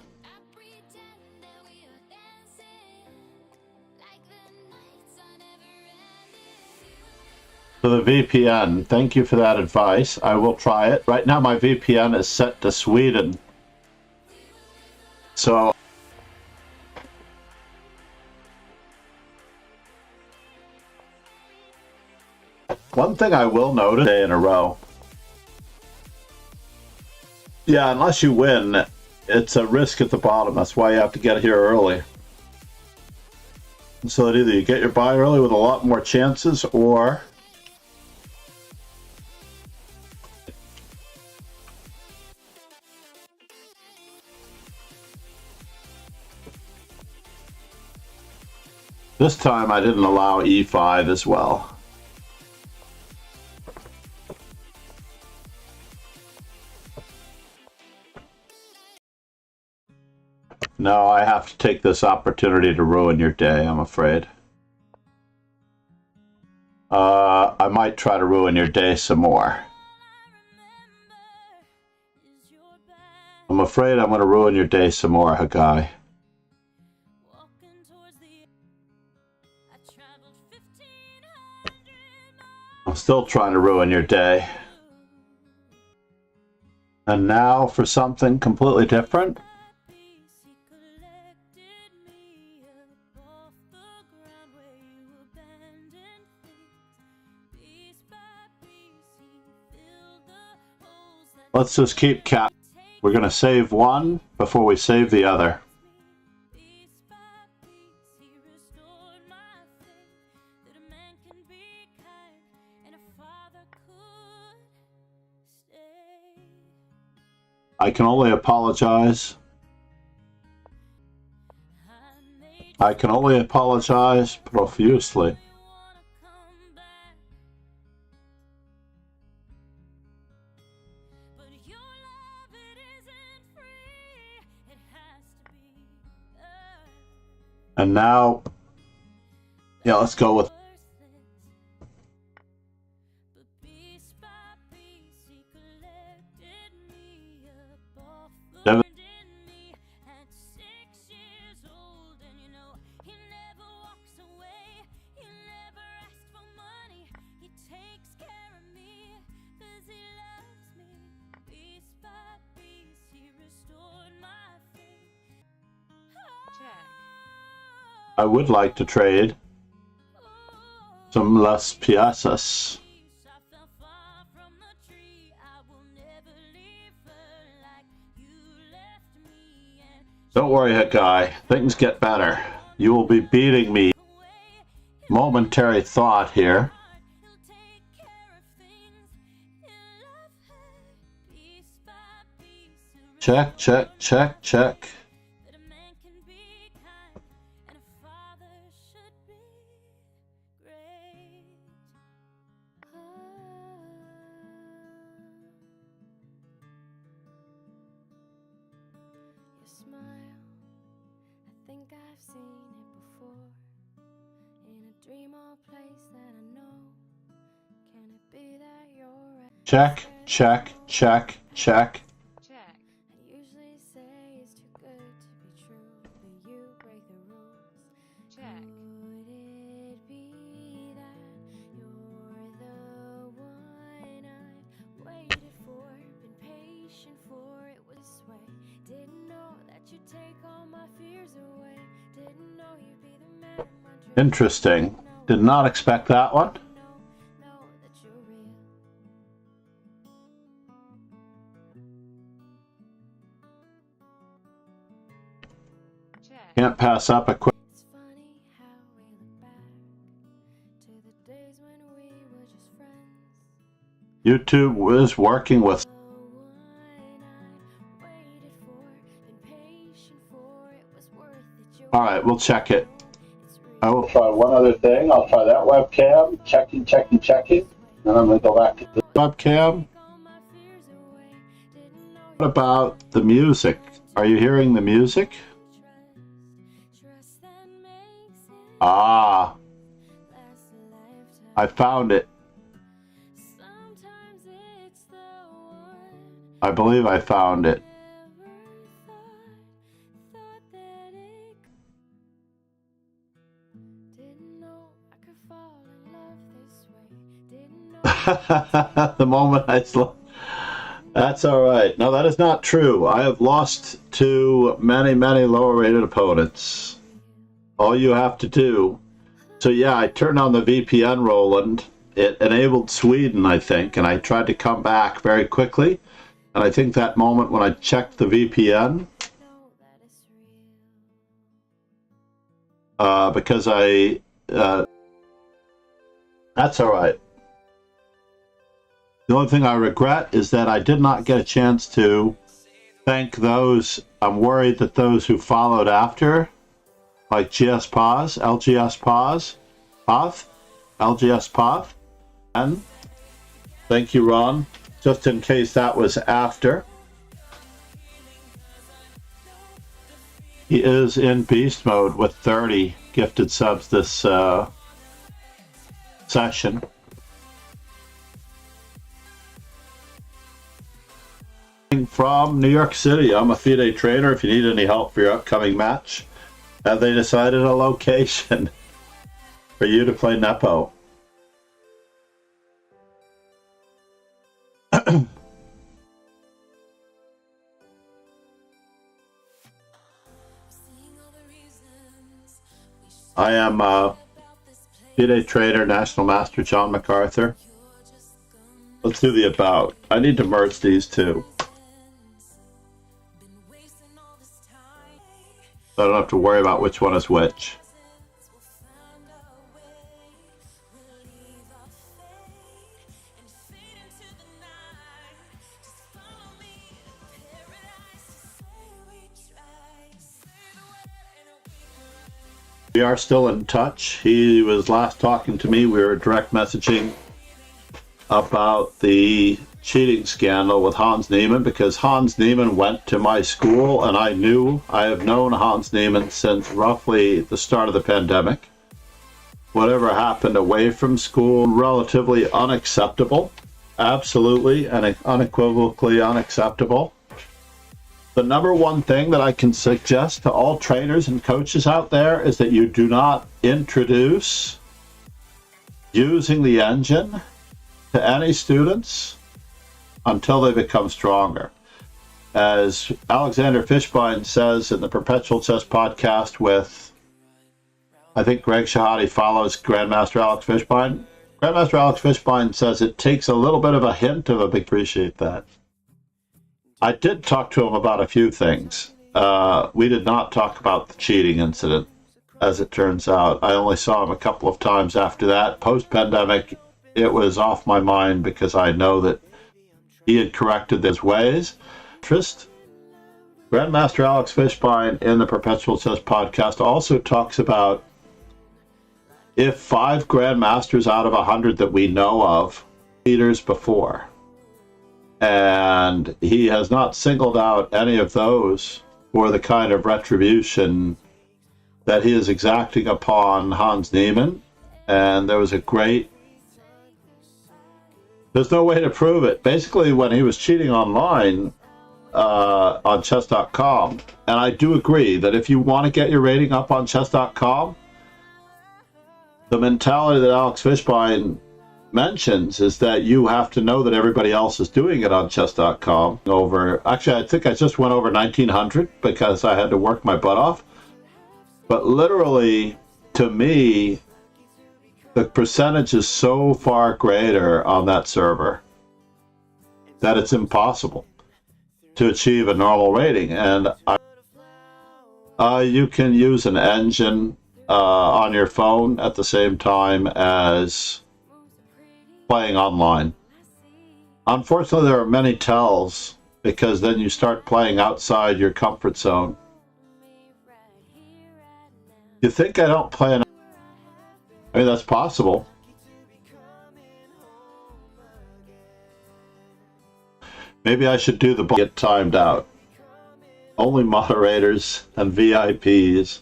For the VPN, thank you for that advice. I will try it. Right now my VPN is set to Sweden. So one thing I will notice day in a row. Yeah, unless you win, it's a risk at the bottom. That's why you have to get here early. So that either you get your buy early with a lot more chances, or this time I didn't allow E5 as well. No, I have to take this opportunity to ruin your day, I'm afraid. I might try to ruin your day some more. I'm afraid I'm going to ruin your day some more, Hagai. I'm still trying to ruin your day. And now for something completely different. Let's just keep cap. We're going to save one before we save the other. I can only apologize. I can only apologize profusely. And now, yeah, let's go with Devin. I would like to trade some Las Piazas. Don't worry, Hagai. Things get better. You will be beating me. Momentary thought here. Check, check, check, check. Smile, I think I've seen it before in a dream all place that I know. Can it be that you're right? Check, check, check, check. Check. I usually say it's too good to be true, but you break the rules. Check. Could it be that you're the one I've waited for, been patient for? It was this way. Didn't know that you'd take all my fears away. Didn't know you'd be the man of my dreams. Interesting. Did not expect that one. Know that you're real. Check. Can't pass up a quick. It's funny how we look back to the days when we were just friends. YouTube was working with. The one I waited for, been patient for. It was worth it. You're All right, we'll check it. It's I real. will try one other thing. I'll try that webcam. Checking, checking, checking. Then I'm going to go back to this webcam. Take all my fears away. Didn't know What about the music? Are you hearing the music? trust that makes it Ah, last a lifetime. I found it. Sometimes it's the one I believe I found it. never thought that it didn't know I could fall in love this way. Didn't know The moment I slow. That's all right. No, that is not true. I have lost to many, many lower rated opponents. All you have to do. So yeah, I turned on the VPN, Roland. It enabled Sweden, I think, and I tried to come back very quickly. And I think that moment when I checked the VPN, know that it's real. because that's all right. The only thing I regret is that I did not get a chance to thank those. I'm worried that those who followed after, like GS Pause, LGS Pause, Path, LGS Path, and thank you, Ron, just in case that was after. He is in beast mode with 30 gifted subs this session. From New York City. I'm a FIDE trainer if you need any help for your upcoming match. Have they decided a location for you to play Nepo? I am FIDE trainer, National Master John MacArthur. Let's do the about. I need to merge these two. So I don't have to worry about which one is which. We are still in touch. He was last talking to me. We were direct messaging about the cheating scandal with Hans Niemann, because Hans Niemann went to my school, and I have known Hans Niemann since roughly the start of the pandemic. Whatever happened away from school, relatively unacceptable. Absolutely and unequivocally unacceptable. The number one thing that I can suggest to all trainers and coaches out there is that you do not introduce using the engine to any students until they become stronger. As Alexander Fishbein says in the Perpetual Chess podcast with, I think Greg Shahade follows Grandmaster Alex Fishbein. Grandmaster Alex Fishbein says it takes a little bit of a hint of a appreciate that. I did talk to him about a few things. We did not talk about the cheating incident, as it turns out. I only saw him a couple of times after that. Post-pandemic, it was off my mind because I know that he had corrected his ways. Grandmaster Alex Fishbein in the Perpetual Chess podcast also talks about if 5 grandmasters out of 100 that we know of leaders before. And he has not singled out any of those for the kind of retribution that he is exacting upon Hans Niemann. and there was a great... There's no way to prove it. Basically, when he was cheating online on chess.com, and I do agree that if you want to get your rating up on chess.com, the mentality that Alex Fishbein mentions is that you have to know that everybody else is doing it on chess.com. Actually, I think I just went over 1900 because I had to work my butt off. But literally, to me, the percentage is so far greater on that server that it's impossible to achieve a normal rating. And you can use an engine on your phone at the same time as playing online. Unfortunately, there are many tells because then you start playing outside your comfort zone. You think I don't play enough? I mean, that's possible. Maybe I should do the get timed out. Only moderators and VIPs.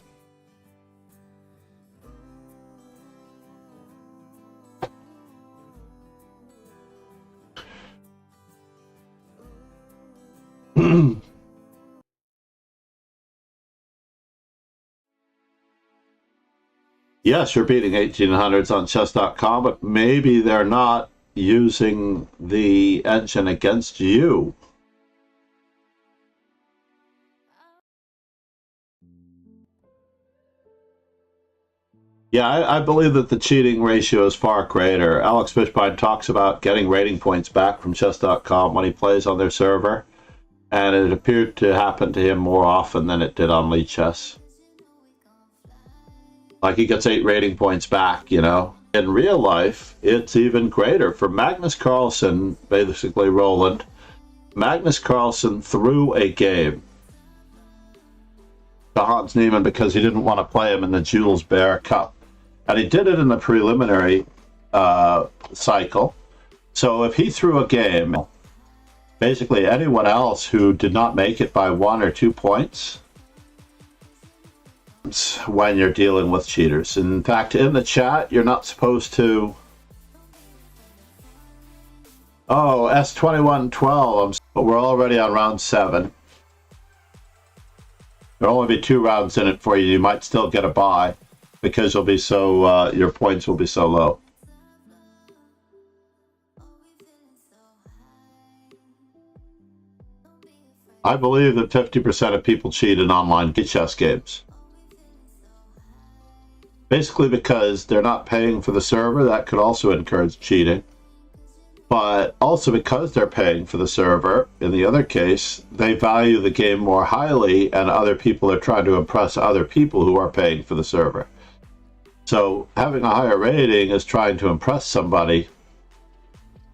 Yes, you're beating 1800s on chess.com, but maybe they're not using the engine against you. Yeah, I believe that the cheating ratio is far greater. Alex Fishbein talks about getting rating points back from chess.com when he plays on their server, and it appeared to happen to him more often than it did on Lee Chess. Like he gets 8 rating points back, you know. In real life, it's even greater. For Magnus Carlsen, basically Roland, Magnus Carlsen threw a game to Hans Niemann because he didn't want to play him in the Jules Baer Cup. And he did it in the preliminary cycle. So if he threw a game, basically anyone else who did not make it by 1 or 2 points, when you're dealing with cheaters. In fact, in the chat, you're not supposed to... Oh, S2112, but we're already on round 7. There'll only be 2 rounds in it for you. You might still get a bye because you'll be so your points will be so low. I believe that 50% of people cheat in online chess games. Basically because they're not paying for the server. That could also encourage cheating. But also because they're paying for the server, in the other case, they value the game more highly and other people are trying to impress other people who are paying for the server. So having a higher rating is trying to impress somebody.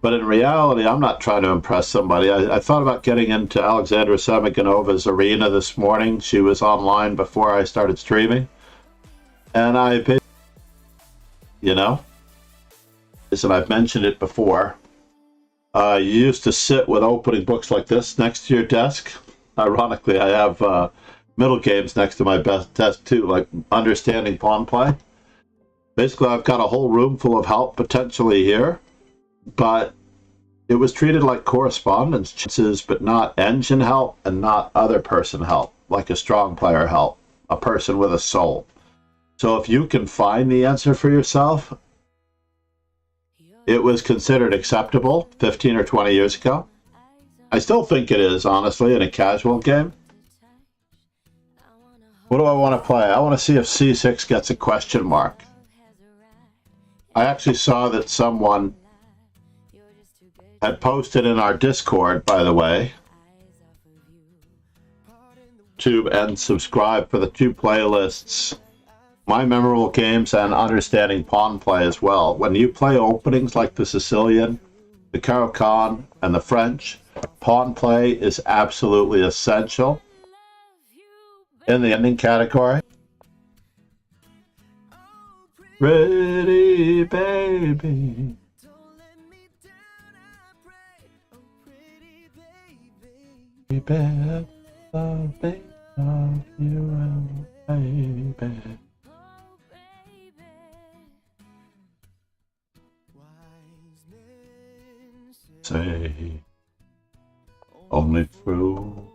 But in reality, I'm not trying to impress somebody. I thought about getting into Alexandra Semiganova's arena this morning. She was online before I started streaming. And you know, and I've mentioned it before, you used to sit with opening books like this next to your desk. Ironically, I have middle games next to my desk too, like Understanding Pawn Play. Basically, I've got a whole room full of help potentially here, but it was treated like correspondence chances, but not engine help and not other person help, like a strong player help, a person with a soul. So if you can find the answer for yourself, it was considered acceptable 15 or 20 years ago. I still think it is, honestly, in a casual game. What do I want to play? I want to see if C6 gets a question mark. I actually saw that someone had posted in our Discord, by the way, and subscribe for the 2 playlists, My Memorable Games and Understanding Pawn Play as well. When you play openings like the Sicilian, the Caro-Kann, and the French, Pawn Play is absolutely essential in the ending category. Pretty baby. Baby, baby, of you, baby. say only through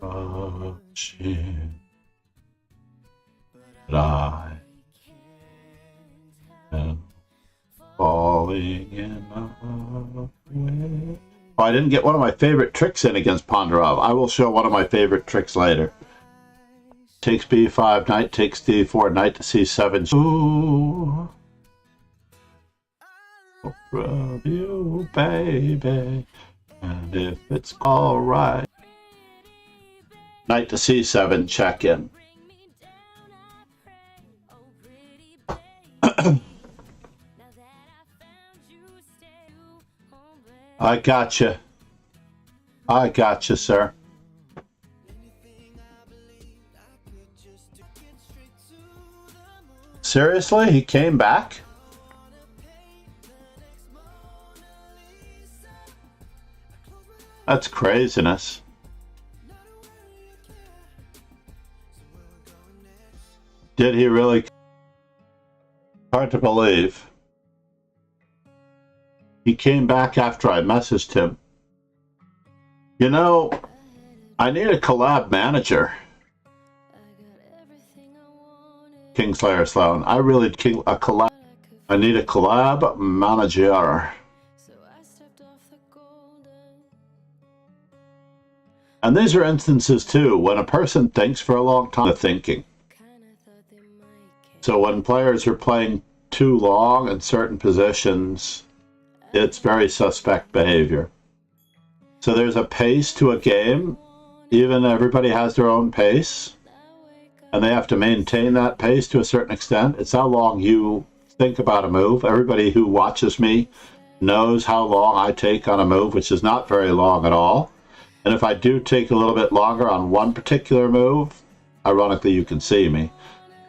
watching that I am falling in love with. Oh, I didn't get one of my favorite tricks in against Ponderov. I will show one of my favorite tricks later. Takes b5, knight takes d4, knight to c7. Ooh. Love you, baby, and if it's all right. Knight to c7, check in. I gotcha. I gotcha, sir. Seriously? He came back? That's craziness. Did he really? Hard to believe. He came back after I messaged him. You know, I need a collab manager. Kingslayer Sloan. I really need a collab. I need a collab manager. And these are instances too when a person thinks for a long time of thinking. So when players are playing too long in certain positions, it's very suspect behavior. So there's a pace to a game. Even everybody has their own pace. And they have to maintain that pace to a certain extent. It's how long you think about a move. Everybody who watches me knows how long I take on a move, which is not very long at all. And if I do take a little bit longer on one particular move, ironically you can see me,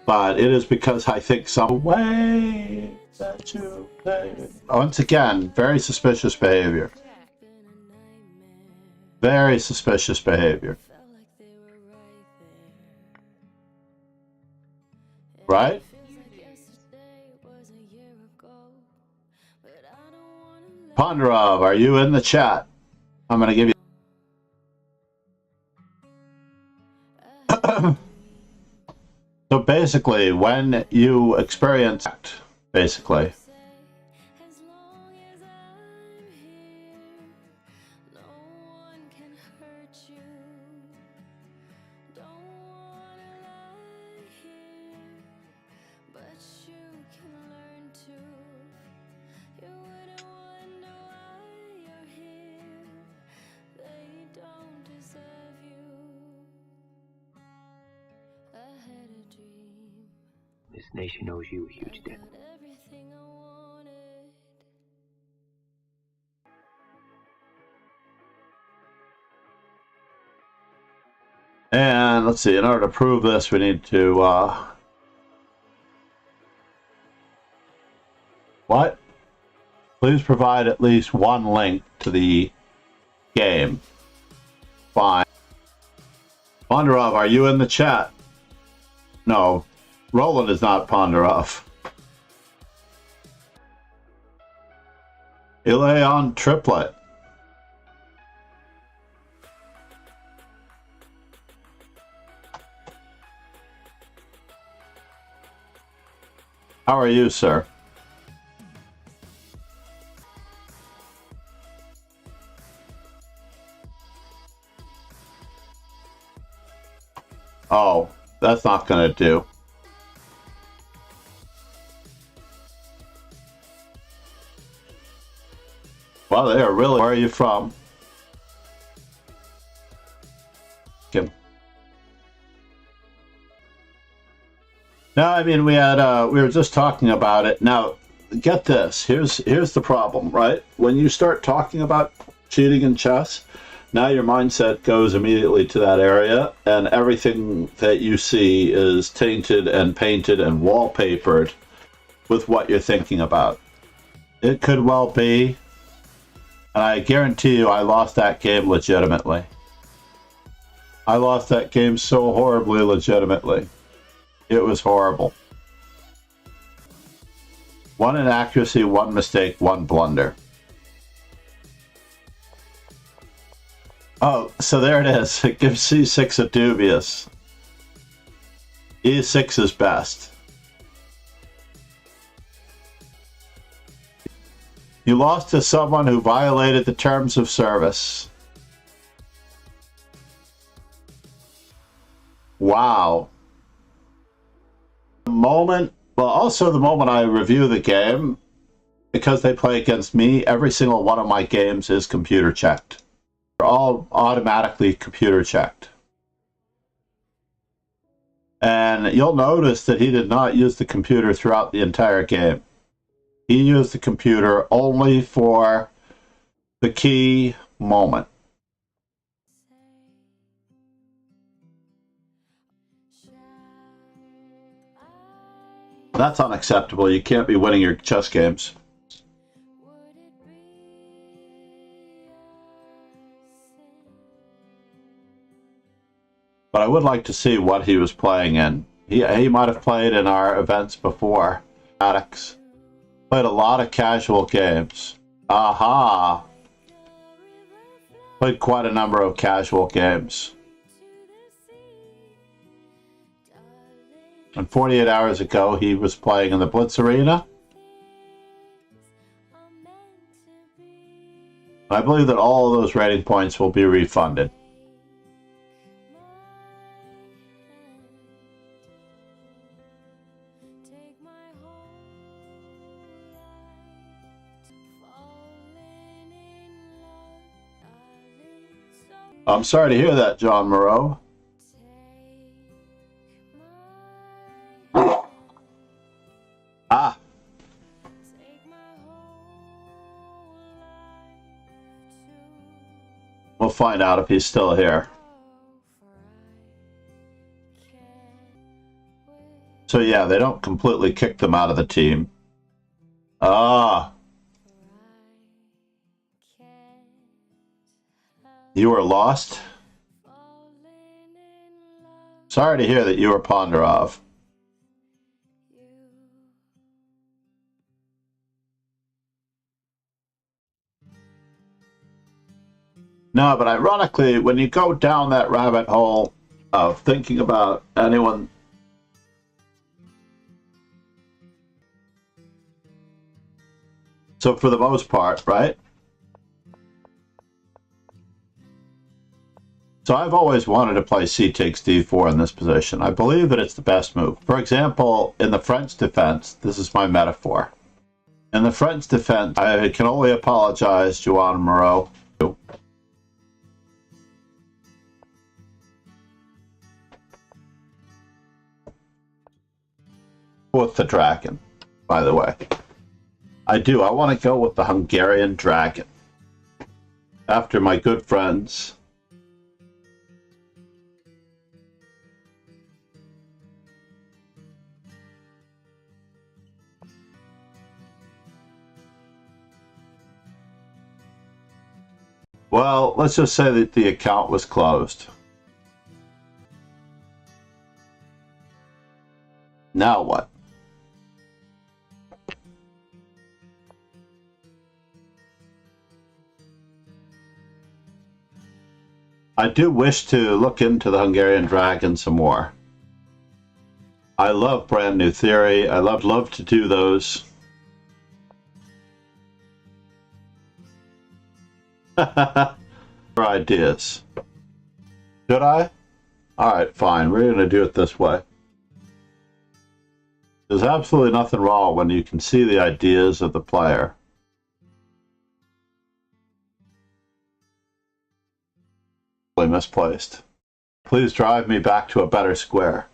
but it is because I think some way that you play. Once again, very suspicious behavior. Very suspicious behavior. Right? Ponderov, are you in the chat? I'm going to give you... So basically, when you experience... Basically... This nation owes you a huge debt. And let's see, in order to prove this, we need to, what? Please provide at least one link to the game. Fine. Ponderov, are you in the chat? No, Roland is not Ponderov. Ileon Triplet. How are you, sir? Oh, that's not going to do. Well, they are really... Where are you from? Kim. No, I mean, we were just talking about it. Now, get this. Here's the problem, right? When you start talking about cheating in chess, now your mindset goes immediately to that area, and everything that you see is tainted and painted and wallpapered with what you're thinking about. It could well be, and I guarantee you I lost that game legitimately. I lost that game so horribly legitimately. It was horrible. One inaccuracy, one mistake, one blunder. Oh, so there it is. It gives c6 a dubious. e6 is best. You lost to someone who violated the terms of service. Wow. The moment, well, also the moment I review the game, because they play against me, every single one of my games is computer checked. They're all automatically computer checked. And you'll notice that he did not use the computer throughout the entire game. He used the computer only for the key moment. That's unacceptable. You can't be winning your chess games. But I would like to see what he was playing in. He might have played in our events before. Addicts. Played a lot of casual games. Aha! Played quite a number of casual games. And 48 hours ago, he was playing in the Blitz Arena. I believe that all of those rating points will be refunded. I'm sorry to hear that, John Moreau. Ah. We'll find out if he's still here. So yeah, they don't completely kick them out of the team. Ah. You were lost? Sorry to hear that you were Ponderov. No, but ironically, when you go down that rabbit hole of thinking about anyone... So for the most part, right? So I've always wanted to play c takes d4 in this position. I believe that it's the best move. For example, in the French defense, this is my metaphor. In the French defense, I can only apologize, Joan Moreau. With the dragon, by the way. I do. I want to go with the Hungarian dragon. After my good friends... Well, let's just say that the account was closed. Now what? I do wish to look into the Hungarian dragon some more. I love Brand New Theory. I love to do those. Ideas. Should I? Alright, fine. We're going to do it this way. There's absolutely nothing wrong when you can see the ideas of the player. Misplaced. Please drive me back to a better square.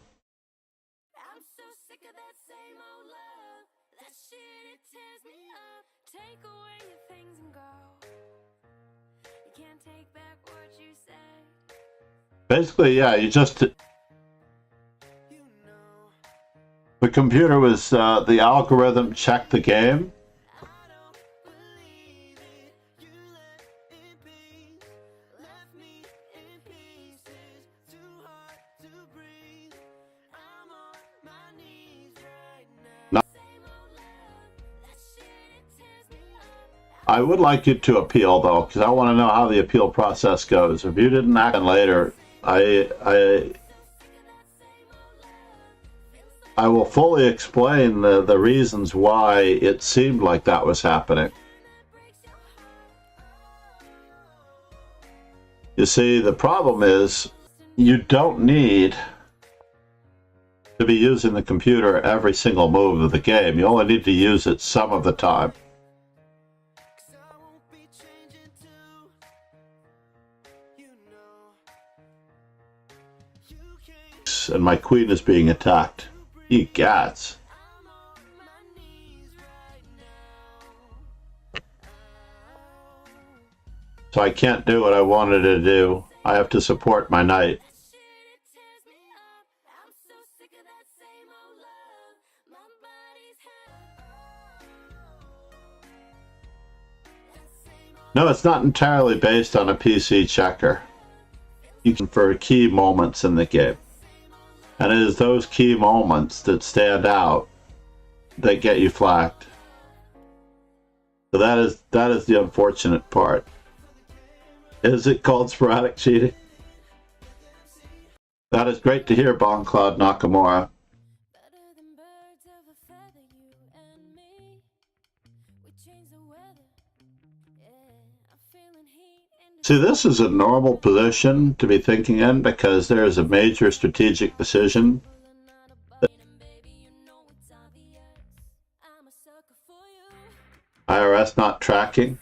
I'm so sick of that same old love. That shit, it tears me up. Take away your things and go. You can't take back what you said. Basically, yeah, you just... The computer was, the algorithm checked the game. I would like you to appeal, though, because I want to know how the appeal process goes. If you didn't act later, I will fully explain the reasons why it seemed like that was happening. You see, the problem is you don't need to be using the computer every single move of the game. You only need to use it some of the time. And my queen is being attacked. Ye gats. So I can't do what I wanted to do. I have to support my knight. No, it's not entirely based on a PC checker. You can for key moments in the game. And it is those key moments that stand out that get you flagged. So that is the unfortunate part. Is it called sporadic cheating? That is great to hear, Bon Cloud Nakamura. See, this is a normal position to be thinking in because there is a major strategic decision. IRS not tracking.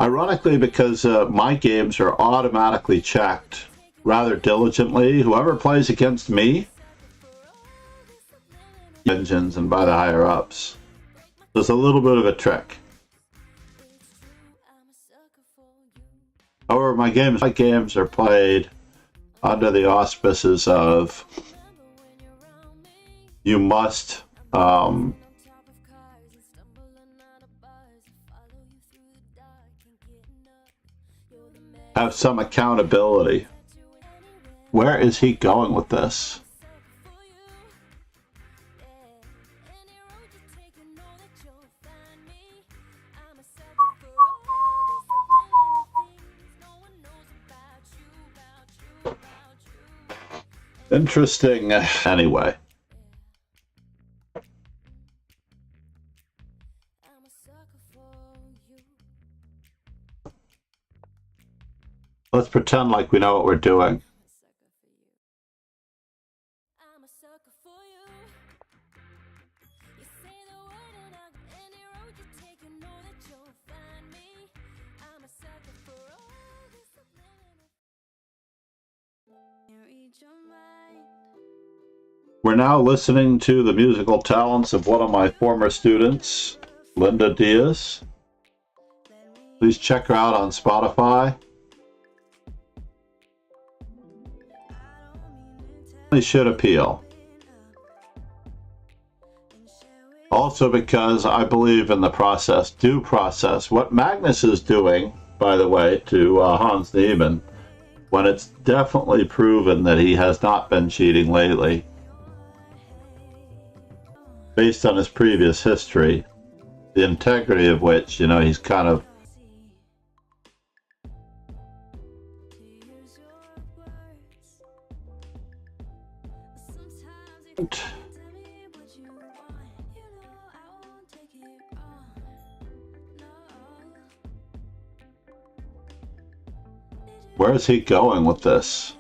Ironically, because my games are automatically checked rather diligently, whoever plays against me, engines and by the higher-ups. There's a little bit of a trick. However, my games are played under the auspices of you must have some accountability. Where is he going with this? Interesting. Anyway. Let's pretend like we know what we're doing. We're now listening to the musical talents of one of my former students, Linda Diaz. Please check her out on Spotify. They should appeal. Also because I believe in the process, due process. What Magnus is doing, by the way, to Hans Niemann, when it's definitely proven that he has not been cheating lately, based on his previous history, the integrity of which, you know, he's kind of where is he going with this?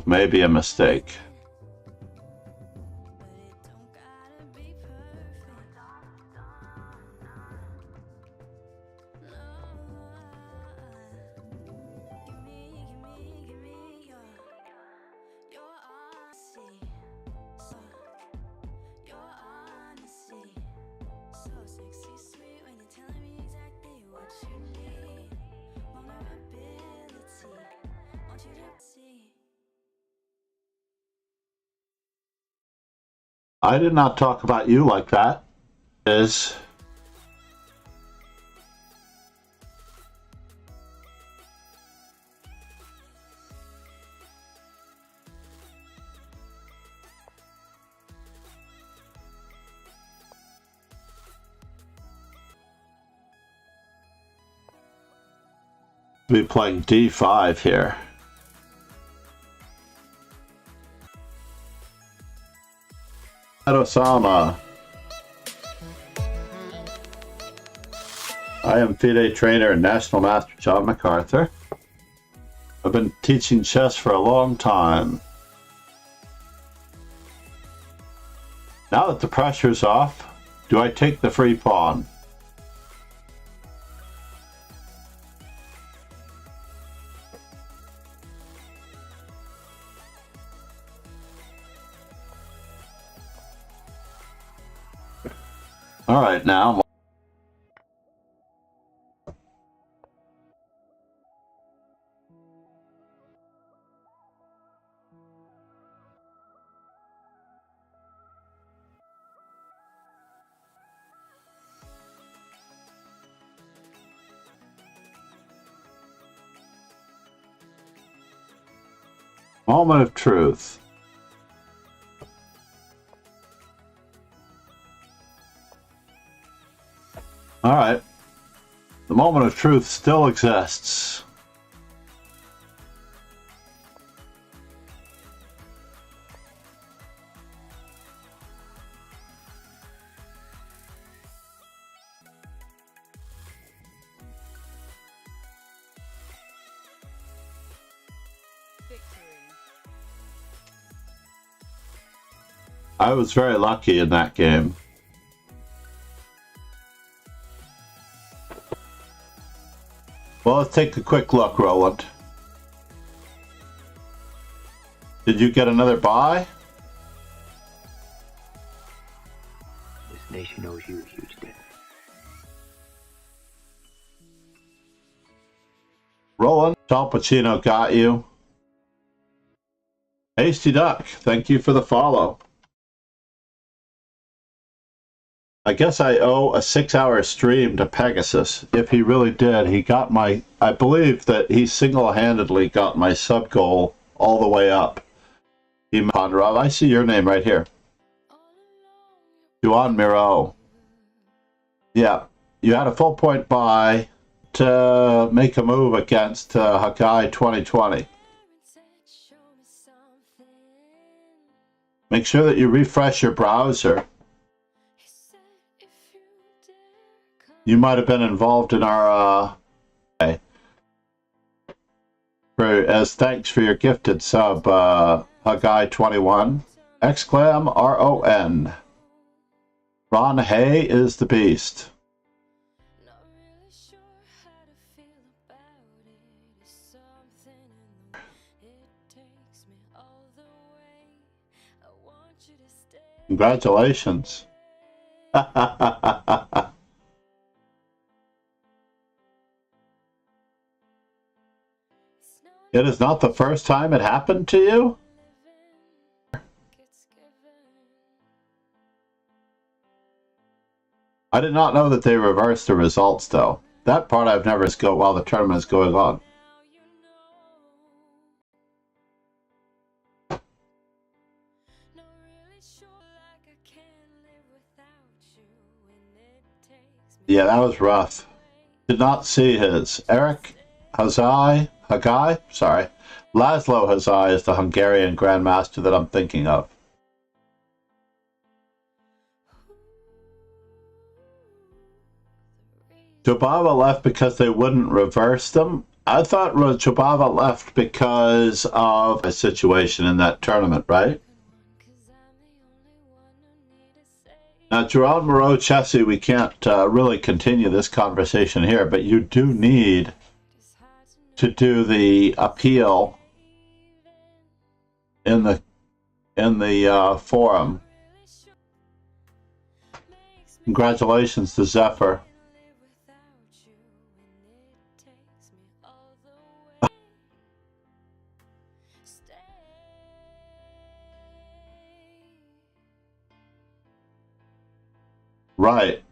Maybe a mistake. I did not talk about you like that. We'll be playing d5 here. Osama. I am FIDE trainer and National Master John MacArthur. I've been teaching chess for a long time. Now that the pressure's off, do I take the free pawn? All right, now. Moment of truth. All right. The moment of truth still exists. I was very lucky in that game. Well, let's take a quick look, Roland. Did you get another buy? This nation owes you a huge debt. Roland, Al Pacino got you. Hasty Duck, thank you for the follow. I guess I owe a 6-hour stream to Pegasus. If he really did, he got my... I believe that he single-handedly got my sub goal all the way up. Rob, I see your name right here. Juan Miro. Yeah, you had a full point buy to make a move against Hakai 2020. Make sure that you refresh your browser. You might have been involved in our, as thanks for your gifted sub, Hagai21, exclam RON. Ron Hay is the beast. Congratulations. It is not the first time it happened to you? I did not know that they reversed the results, though. That part I've never go while the tournament is going on. Yeah, that was rough. Did not see his. Eric Hagai, sorry. Laszlo Hazai is the Hungarian Grandmaster that I'm thinking of. Chobava left because they wouldn't reverse them. I thought Chobava left because of a situation in that tournament, right? Now, Gerard Moreau Chessie, we can't really continue this conversation here, but you do need to do the appeal in the forum. Congratulations to Zephyr. Right.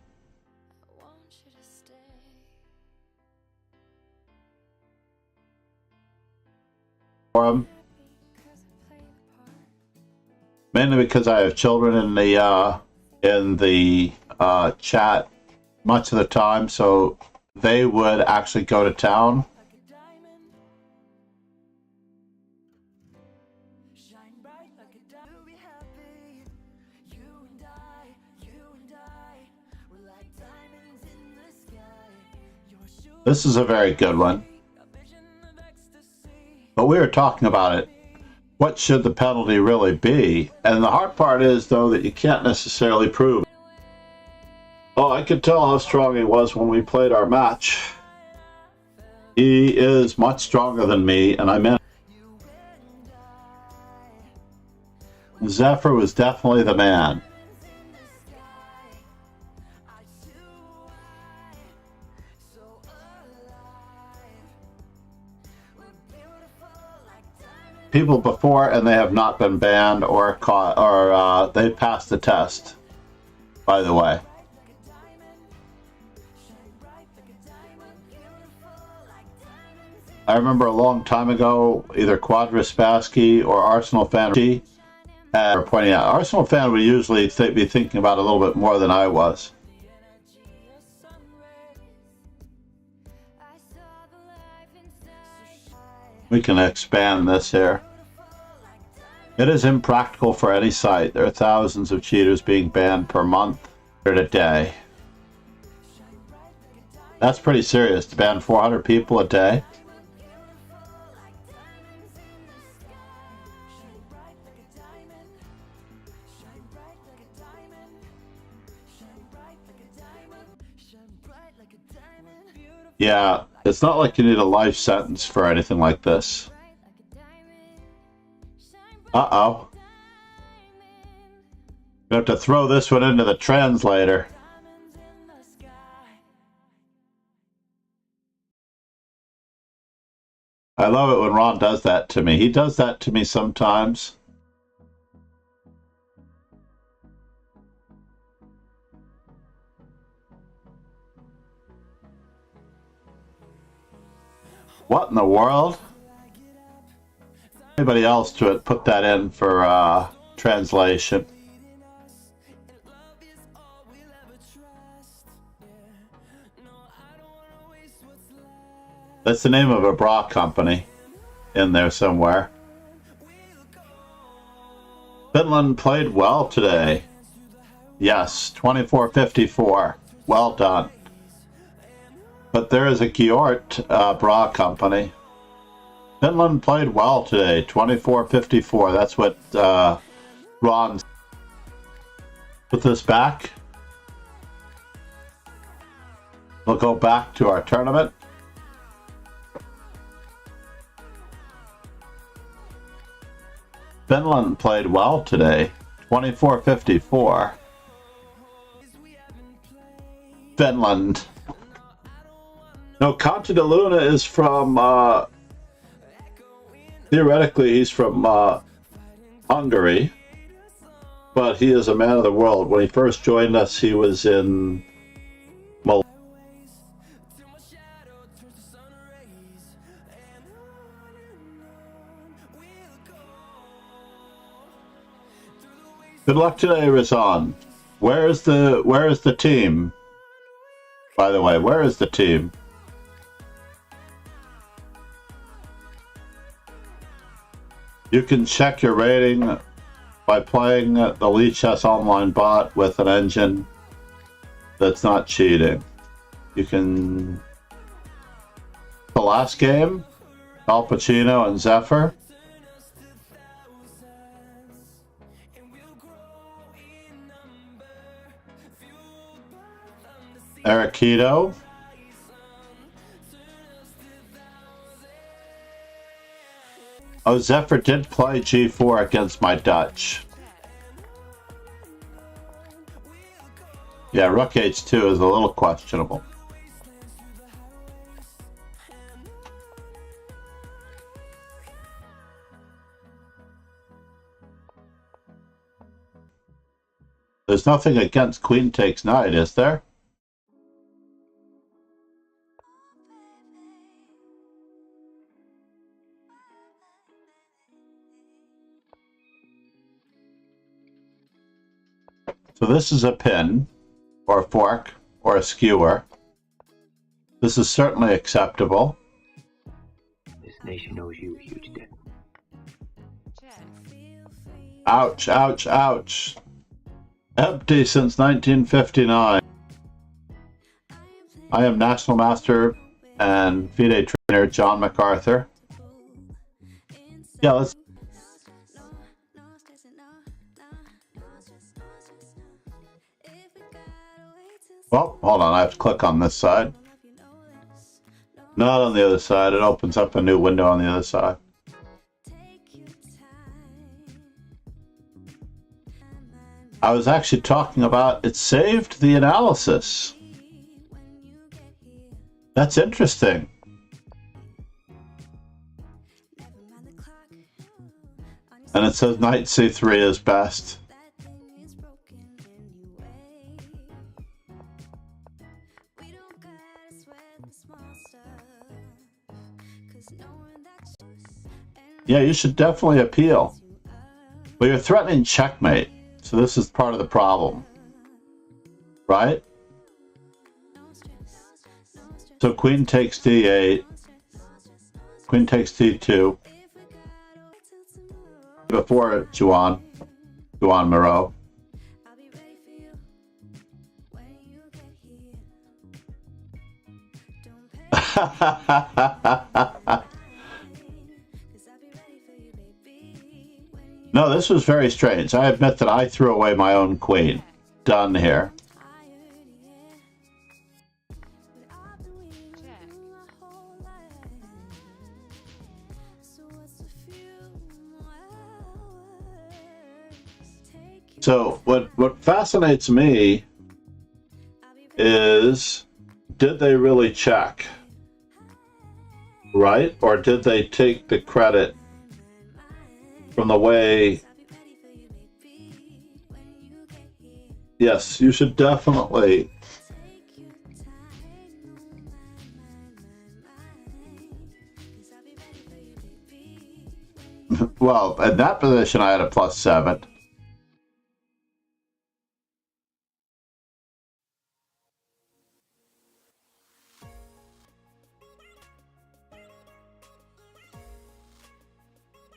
Mainly because I have children in the chat much of the time, so they would actually go to town This is a very good one. But we were talking about it. What should the penalty really be? And the hard part is, though, that you can't necessarily prove it. Oh, I could tell how strong he was when we played our match. He is much stronger than me, and I meant Zephyr was definitely the man. People before, and they have not been banned or caught, or they've passed the test, by the way. I remember a long time ago, either Quadra Spassky or Arsenal fan were pointing out. Arsenal fan would usually be thinking about it a little bit more than I was. We can expand this here. It is impractical for any site. There are thousands of cheaters being banned per month or a day. That's pretty serious, to ban 400 people a day. Yeah, it's not like you need a life sentence for anything like this. Uh-oh. We have to throw this one into the translator. I love it when Ron does that to me. He does that to me sometimes. What in the world? Anybody else to put that in for translation? That's the name of a bra company in there somewhere. Finland played well today. Yes, 24-54. Well done. But there is a Gjort bra company. Finland played well today, 24-54. That's what Ron. Put this back. We'll go back to our tournament. Finland played well today, 24-54. Finland. No, Kateryna is from, theoretically he's from Hungary, but he is a man of the world. When he first joined us, he was in Malaysia. Good luck today, Rizan. Where is the team? By the way, where is the team? You can check your rating by playing the Lead Chess Online bot with an engine that's not cheating. You can... The last game, Al Pacino and Zephyr. Eriquito. Oh, Zephyr did play G4 against my Dutch. Yeah, Rook H2 is a little questionable. There's nothing against Queen takes knight, is there? So this is a pin, or a fork, or a skewer. This is certainly acceptable. This nation owes you a huge debt. Ouch, ouch, ouch. Empty since 1959. I am National Master and FIDE trainer John MacArthur. Yeah, let's... Well, hold on, I have to click on this side. Not on the other side, it opens up a new window on the other side. I was actually talking about it saved the analysis. That's interesting. And it says knight c3 is best. Yeah, you should definitely appeal. But you're threatening checkmate. So this is part of the problem, right? So queen takes d8, queen takes d2. Before Juan Moreau. No, this was very strange. I admit that I threw away my own queen. Done here. So what fascinates me is, did they really check? Right? Or did they take the credit from the way? Yes, you should definitely. Well, in that position I had a +7.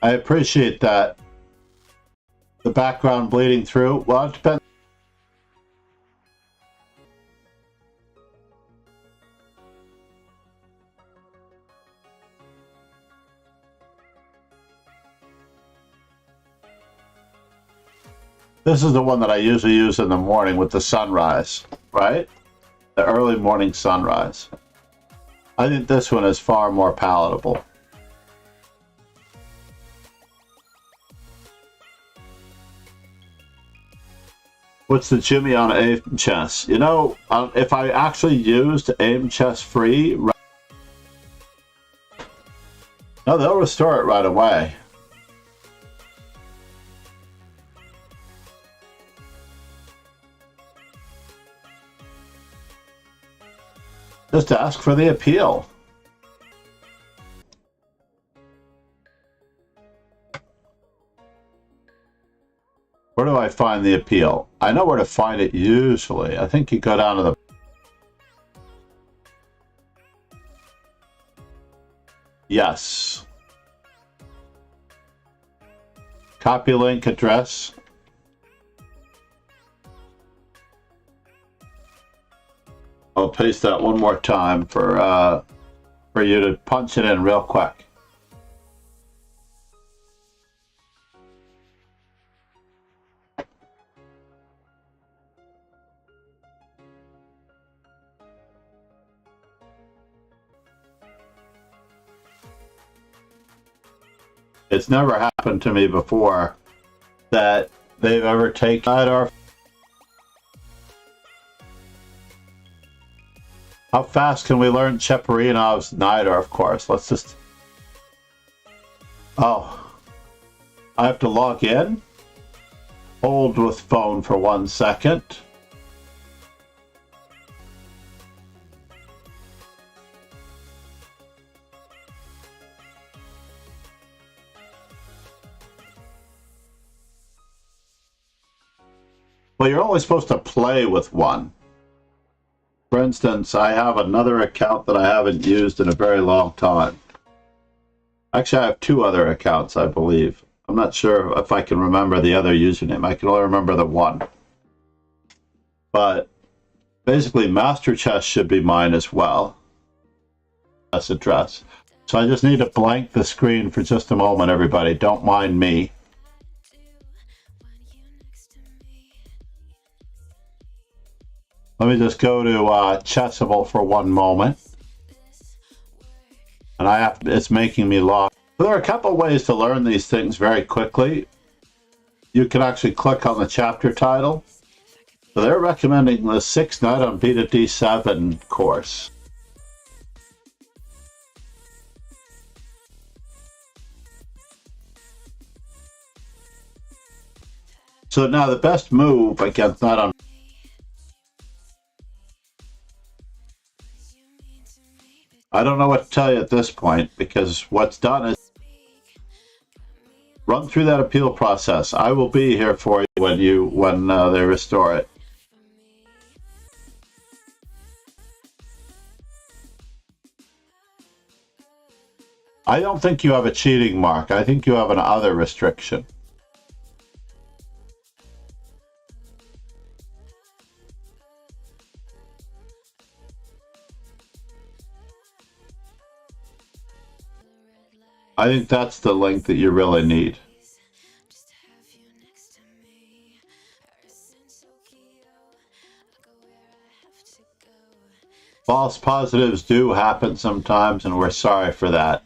I appreciate that. The background bleeding through. Well, it depends. This is the one that I usually use in the morning with the sunrise, right? The early morning sunrise. I think this one is far more palatable. What's the Jimmy on aim chess? You know, if I actually used aim chess free, no, they'll restore it right away. Just ask for the appeal. Where do I find the appeal? I know where to find it usually. I think you go down to the... Yes. Copy link address. I'll paste that one more time for you to punch it in real quick. It's never happened to me before that they've ever taken our... How fast can we learn Cheperinov's Najdorf course? Let's just... Oh. I have to log in? Hold with phone for 1 second. Well, you're only supposed to play with one. For instance, I have another account that I haven't used in a very long time. Actually, I have 2 other accounts, I believe. I'm not sure if I can remember the other username. I can only remember the one. But basically, master chess should be mine as well. That's address. So I just need to blank the screen for just a moment, everybody. Don't mind me. Let me just go to Chessable for one moment. And it's making me log. There are a couple ways to learn these things very quickly. You can actually click on the chapter title. So they're recommending the 6 Knight on B to D7 course. So now the best move against Knight on... I don't know what to tell you at this point, because what's done is run through that appeal process. I will be here for you when they restore it. I don't think you have a cheating mark. I think you have an other restriction. I think that's the link that you really need. False positives do happen sometimes, and we're sorry for that.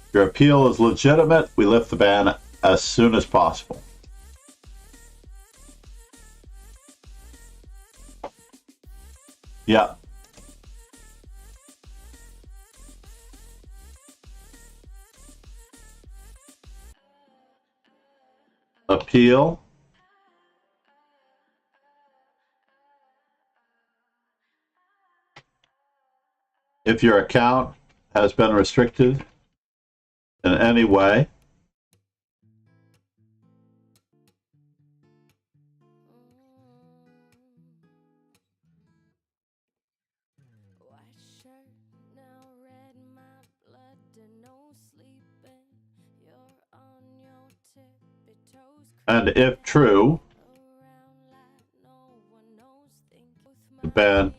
If your appeal is legitimate, we lift the ban as soon as possible. Yeah. Appeal. If your account has been restricted in any way, and if true, the ban,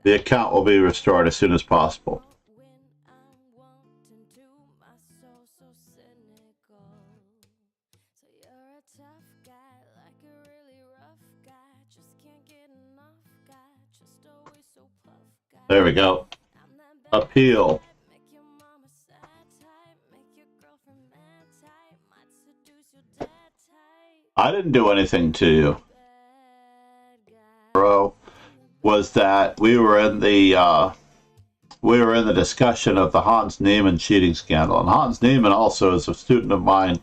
the account will be restored as soon as possible. There we go. Appeal. I didn't do anything to you. Was that we were in the discussion of the Hans Niemann cheating scandal, and Hans Niemann also is a student of mine,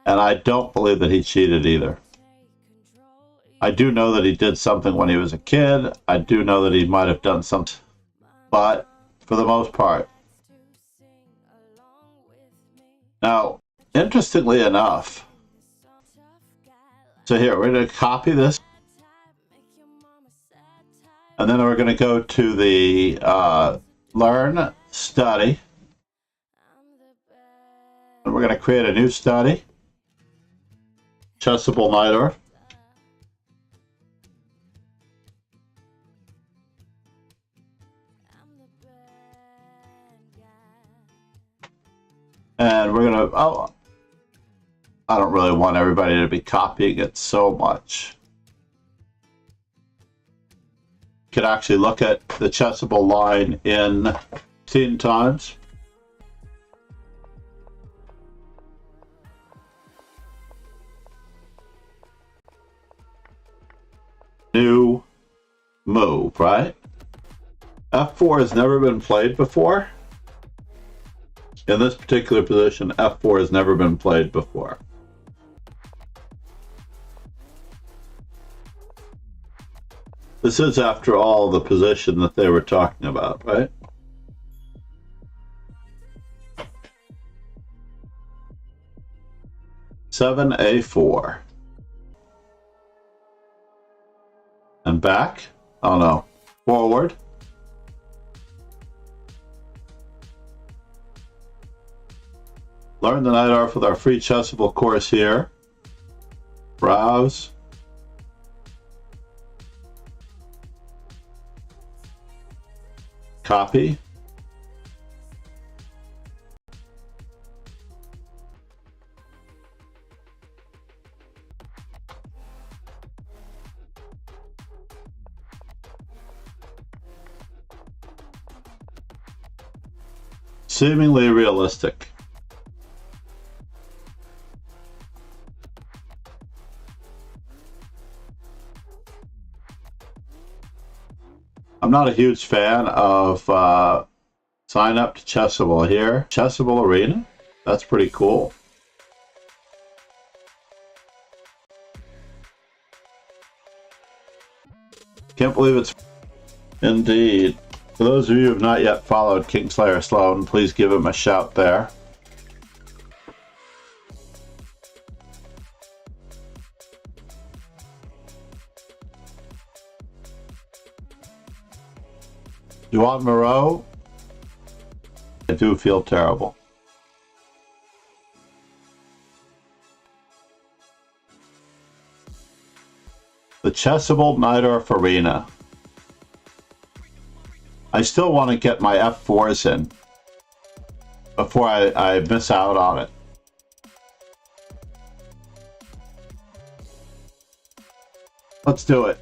and I don't believe that he cheated either. I do know that he did something when he was a kid. I do know that he might have done something, but for the most part. Now, interestingly enough, so here, we're going to copy this, and then we're going to go to the Learn Study, and we're going to create a new study, Chessable Neidorf. And we're going to, I don't really want everybody to be copying it so much. You could actually look at the Chessable line in 10 times. New move, right? F4 has never been played before. In this particular position, F4 has never been played before. This is, after all, the position that they were talking about, right? A4. And back. Oh no. Forward. Learn the night off with our free Chessable course here. Browse. Copy. Seemingly realistic. I'm not a huge fan of sign up to Chessable here. Chessable Arena? That's pretty cool. Can't believe it's indeed. For those of you who have not yet followed Kingslayer Sloan, please give him a shout there. Juan Moreau, I do feel terrible. The Chessable Nightorf Arena. I still want to get my F4s in before I miss out on it. Let's do it.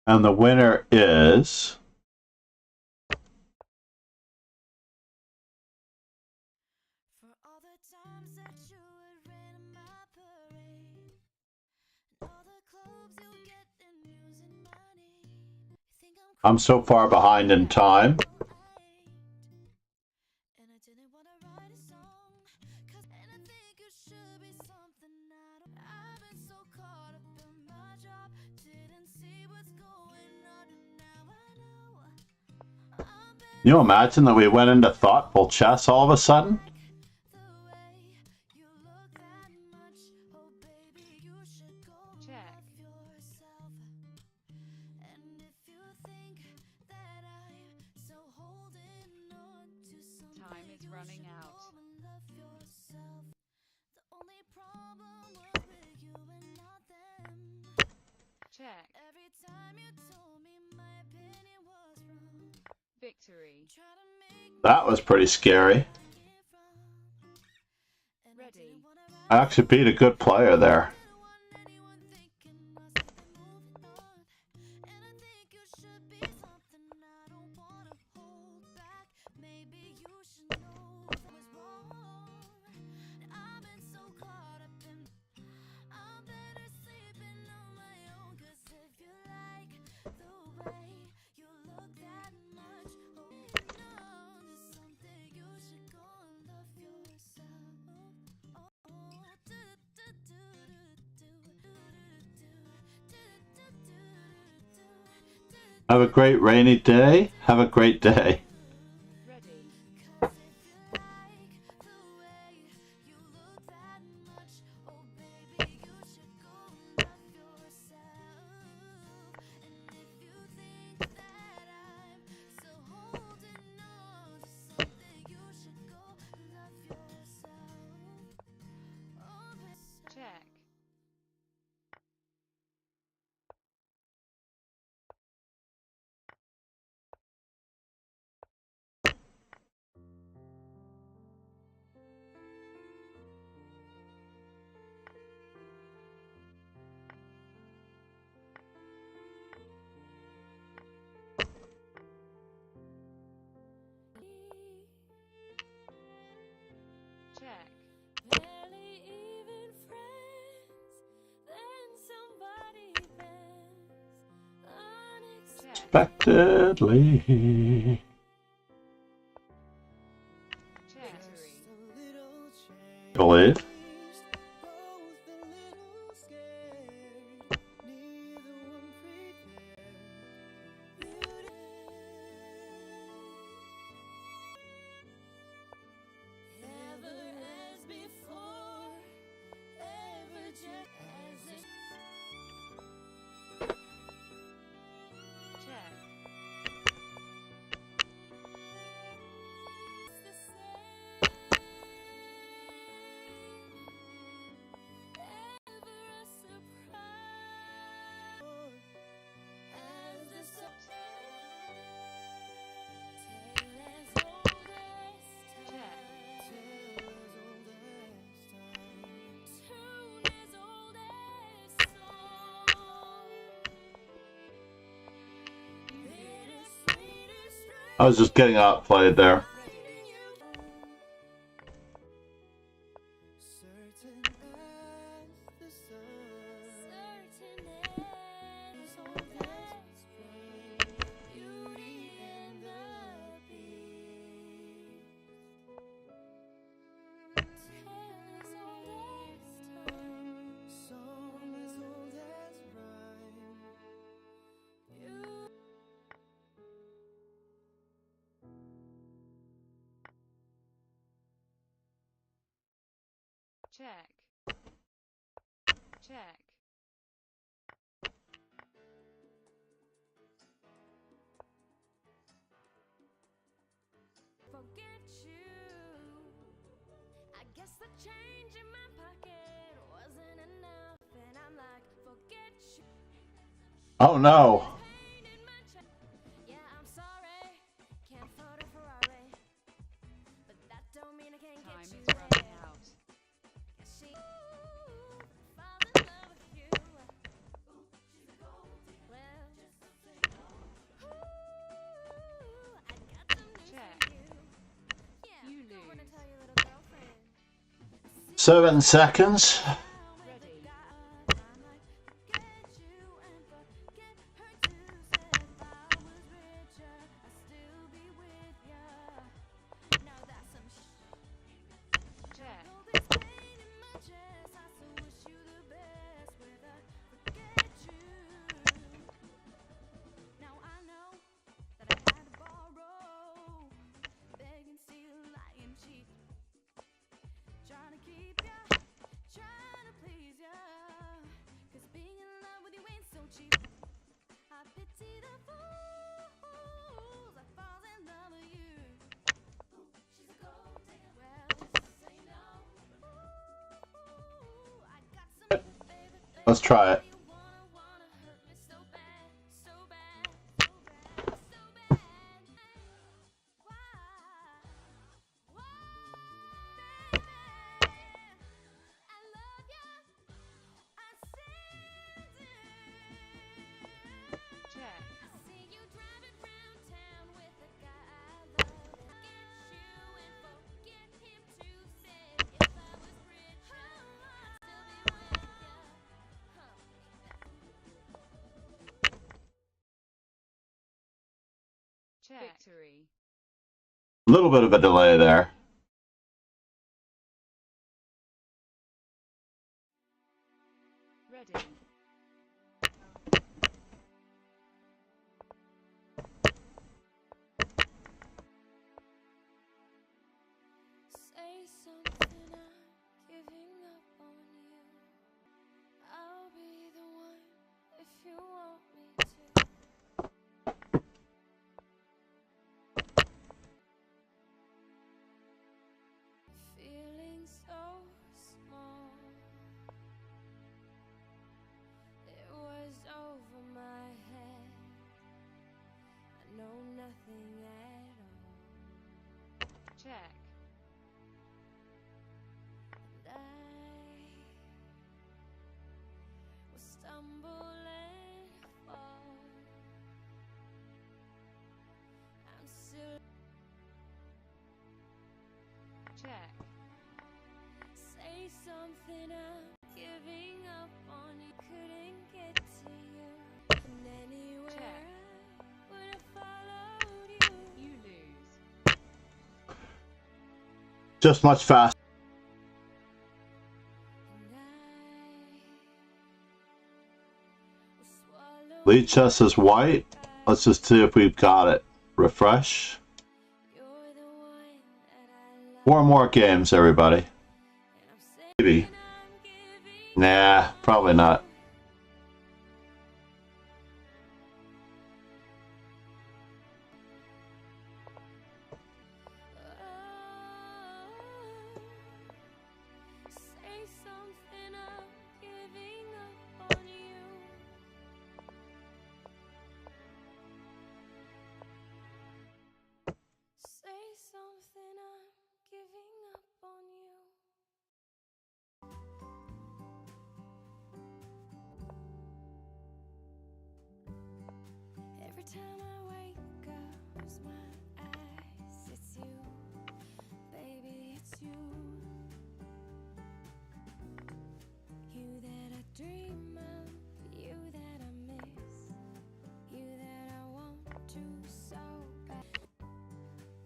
And the winner is For all the times that you would rain on my parade, and all the clothes you get in using my name. You think I'm so far behind in time. And I didn't want to write a song, and I think you should be something I don't. I've been so caught up in my job, didn't see what's going on, and now I know. Can you imagine that we went into thoughtful chess all of a sudden? The way you look that much, oh baby, you should go love yourself. And if you think that I'm so holding on to something, Time is running out. go and love yourself. The only problem was with you and not them. Check. Every time you told me my opinion was wrong, Victory. try to make That was pretty scary. it from. And I Ready. didn't wanna I actually beat a good player there. didn't want anyone thinking us moving on. And I think you should be something I don't wanna hold back. Maybe you should know that was wrong. I've been so caught up in. I'm better sleeping on my own. 'Cause if you like the way you look that much, oh, no, just something you should go and love yourself. Have a great rainy day. Have a great day. Ready. 'Cause if you like the way you look that much, oh baby, you should go and love yourself. And if you think that I'm still holding on to something, you should go and love yourself. Oh, Check. Check. barely even friends, then somebody bends unexpected. Expectedly. Check. Believe. I was just getting outplayed there. Check. Check. Forget you. I guess the change in my pocket wasn't enough, and I'm like, forget you. Oh no. Pain in my chest. Yeah, I'm sorry. Can't afford a Ferrari, but that don't mean I can't Time get you is there. running out. She falls in love with you. She's a gold digger. Well, just say no. I got some news Check. for you. Yeah, You go run and lose. tell your little girlfriend. 7 seconds. Ready. I'm like, forget you and forget her too. Said if I was richer, I'd still be with ya. Now that's some Check. all this pain in my chest. I still wish you the best with a forget you. Now I know that I had to borrow, beg and steal, lie and cheat, trying to keep ya, trying to please ya. 'Cause being in love with you ain't so cheap. I pity the fools that fall in love with you. She's a gold digger. Well, say no. Ooh, I got some baby, baby. Let's try it. You wanna hurt me so bad, so bad, so bad, so bad. Why, baby? I love you. I send it. Check. I see you driving round town with a guy I love. Forget you and forget him too. Said if I was richer, I'd still be with ya. Check. Victory. A little bit of a delay there. Ready. Say something, I'm giving up on you. I'll be the one if you want me to. Feeling so small. It was over my head. I know nothing at all. Check. And I will stumble and fall. I'm still Check. say something, I'm giving up on you. Couldn't get to you. And anywhere Check. I would have followed you. You lose. Just much faster. And I will swallow Lead chest is white. Let's just see if we've got it. Refresh. you're the one that I love. 4 more games, everybody. And I'm saying Maybe. I'm giving Nah, probably not. say something, I'm giving up on you. Say something, I'm giving up on you. to so bad.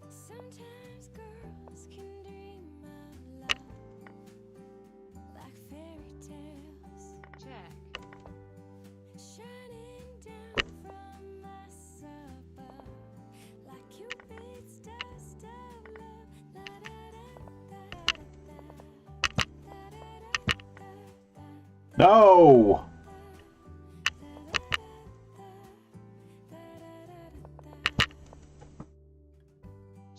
Sometimes girls can dream of love like fairy tales, check, shining down from us above like Cupid's dust of love. Da da da da da da da da da. No!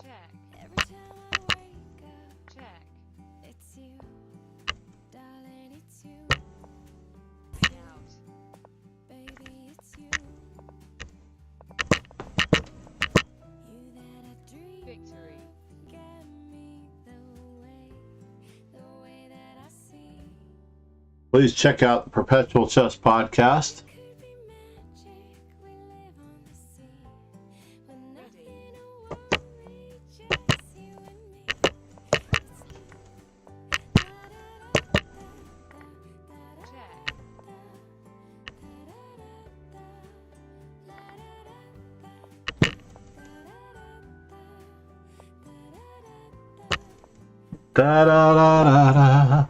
check, Every time I wake up, check, it's you, darling, it's you, out, baby, it's you. You that I dream victory, of, get me the way that I see. Please check out the Perpetual Chess Podcast. Could be magic, we live on the sea, with ready, nothing to worry, just you and me. It's you. Da da da da da da check, Da da da da da.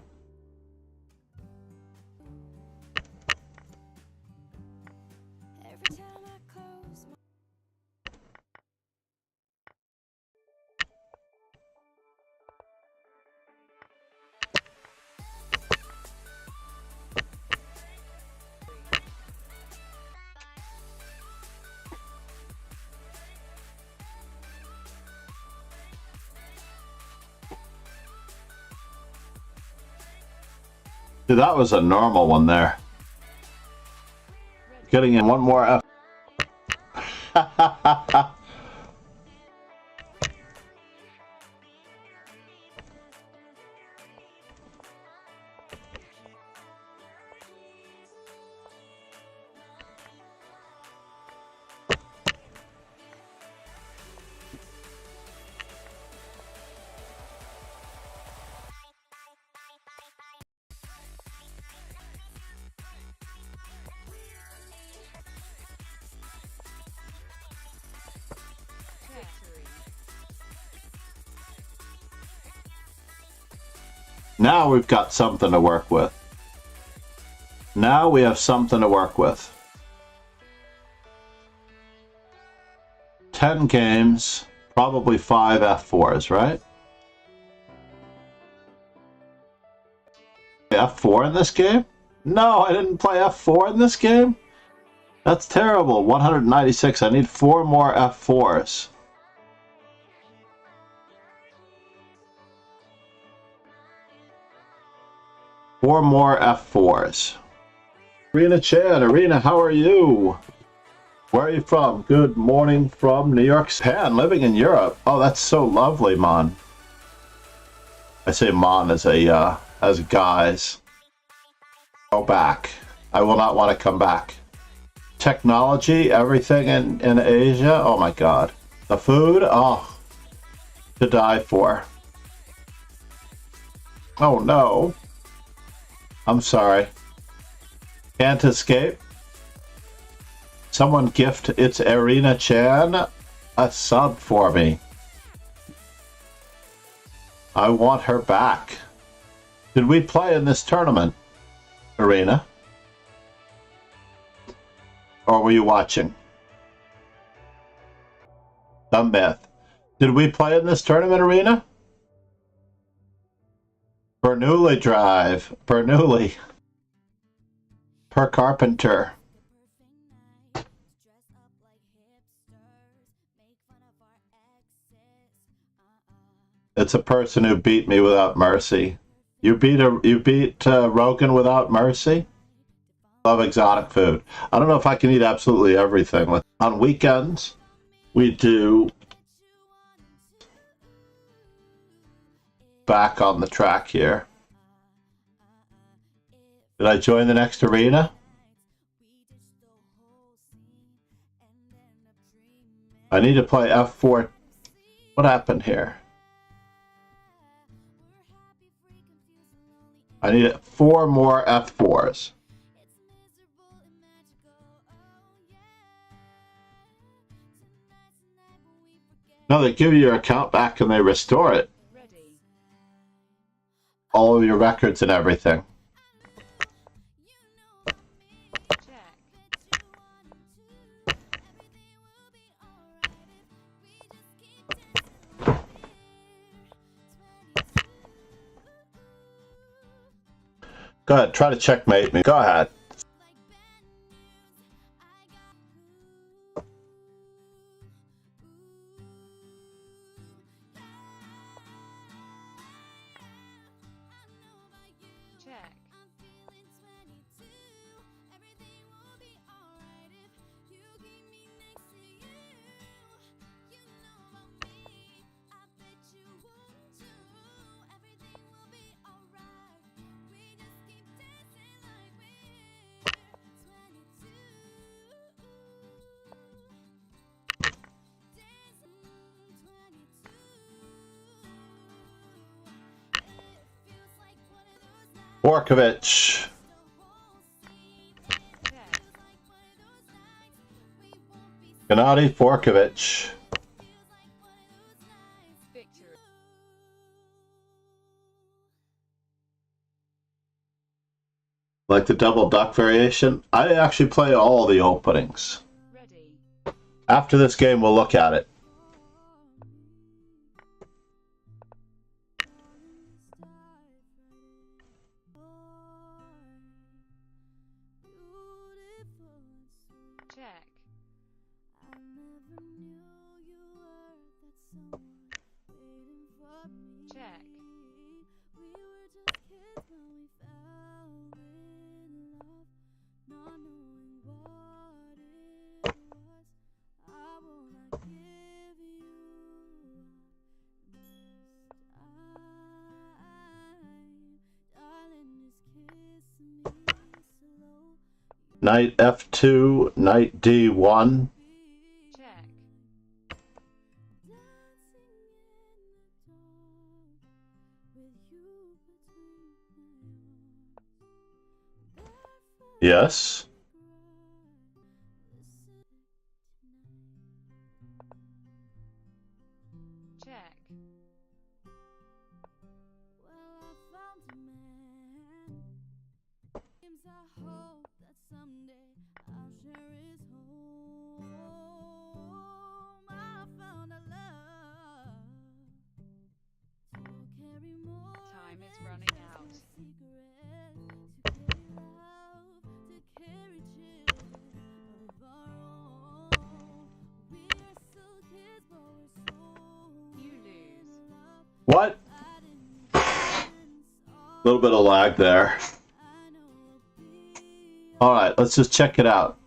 every time I close my See, that was a normal one there. Getting in one more F. victory, Now we've got something to work with. Now we have something to work with. 10 games, probably 5 F4s, right? F4 in this game? No, I didn't play F4 in this game? That's terrible. 196. I need 4 more F4s. Four more F4s. Arena Chan, Arena, how are you? Where are you from? Good morning from New York, Japan, living in Europe. Oh, that's so lovely, Mon. I say Mon as guys. Go back. I will not want to come back. Technology, everything in Asia. Oh my God. The food, oh, to die for. Oh no. I'm sorry. Can't escape. Someone gift It's Arena Chan a sub for me. I want her back. Did we play in this tournament, Arena? Or were you watching? Dumb myth. Did we play in this tournament, Arena? Bernoulli Drive. Bernoulli. Per Carpenter. It's a person who beat me without mercy. You beat Rogan without mercy? Love exotic food. I don't know if I can eat absolutely everything. On weekends, we do back on the track here. Did I join the next arena? I need to play F4. What happened here? I need 4 more F4s. No, they give you your account back and they restore it. Ready. All of your records and everything. Check. Go ahead, try to checkmate me. Go ahead. Check. Borkovich. Check. Gennady Borkovich. Victory. Like the double duck variation? I actually play all the openings. Ready. After this game, we'll look at it. Check. Check. Knight F2, Knight D1. Check. Yes. Check. Time is running out. You lose. What? A little bit of lag there. Alright, let's just check it out.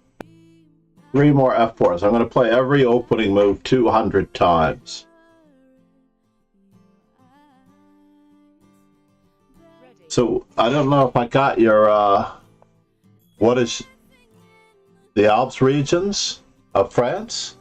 3 more F4s. I'm going to play every opening move 200 times. Ready. So, I don't know if I got your, what is the Alps regions of France?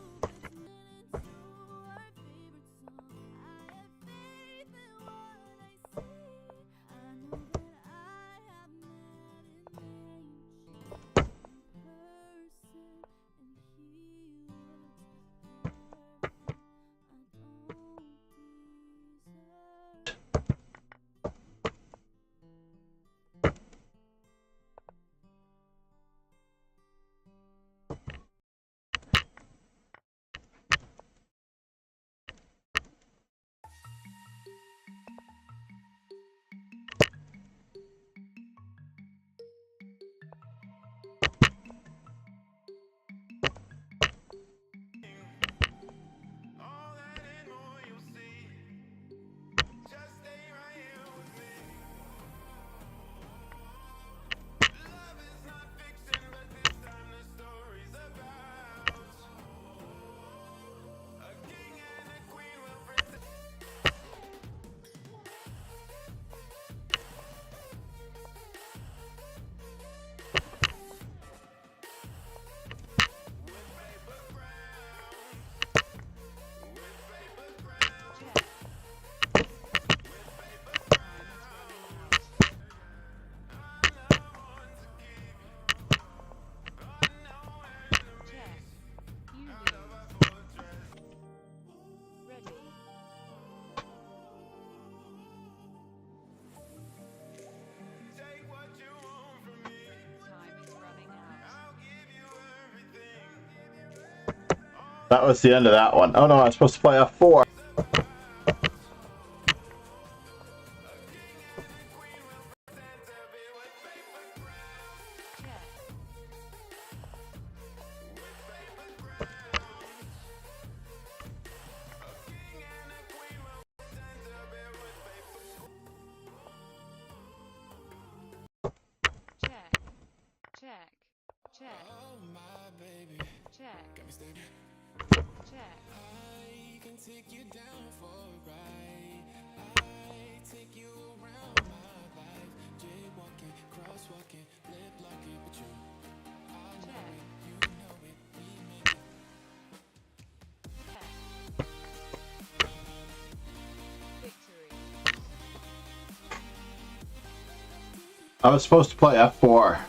That was the end of that one. Oh no, I was supposed to play F4. I was supposed to play F4.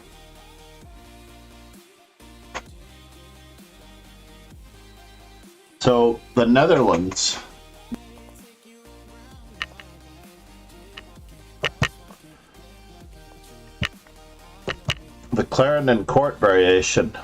So, the Netherlands. The Clarendon Court variation.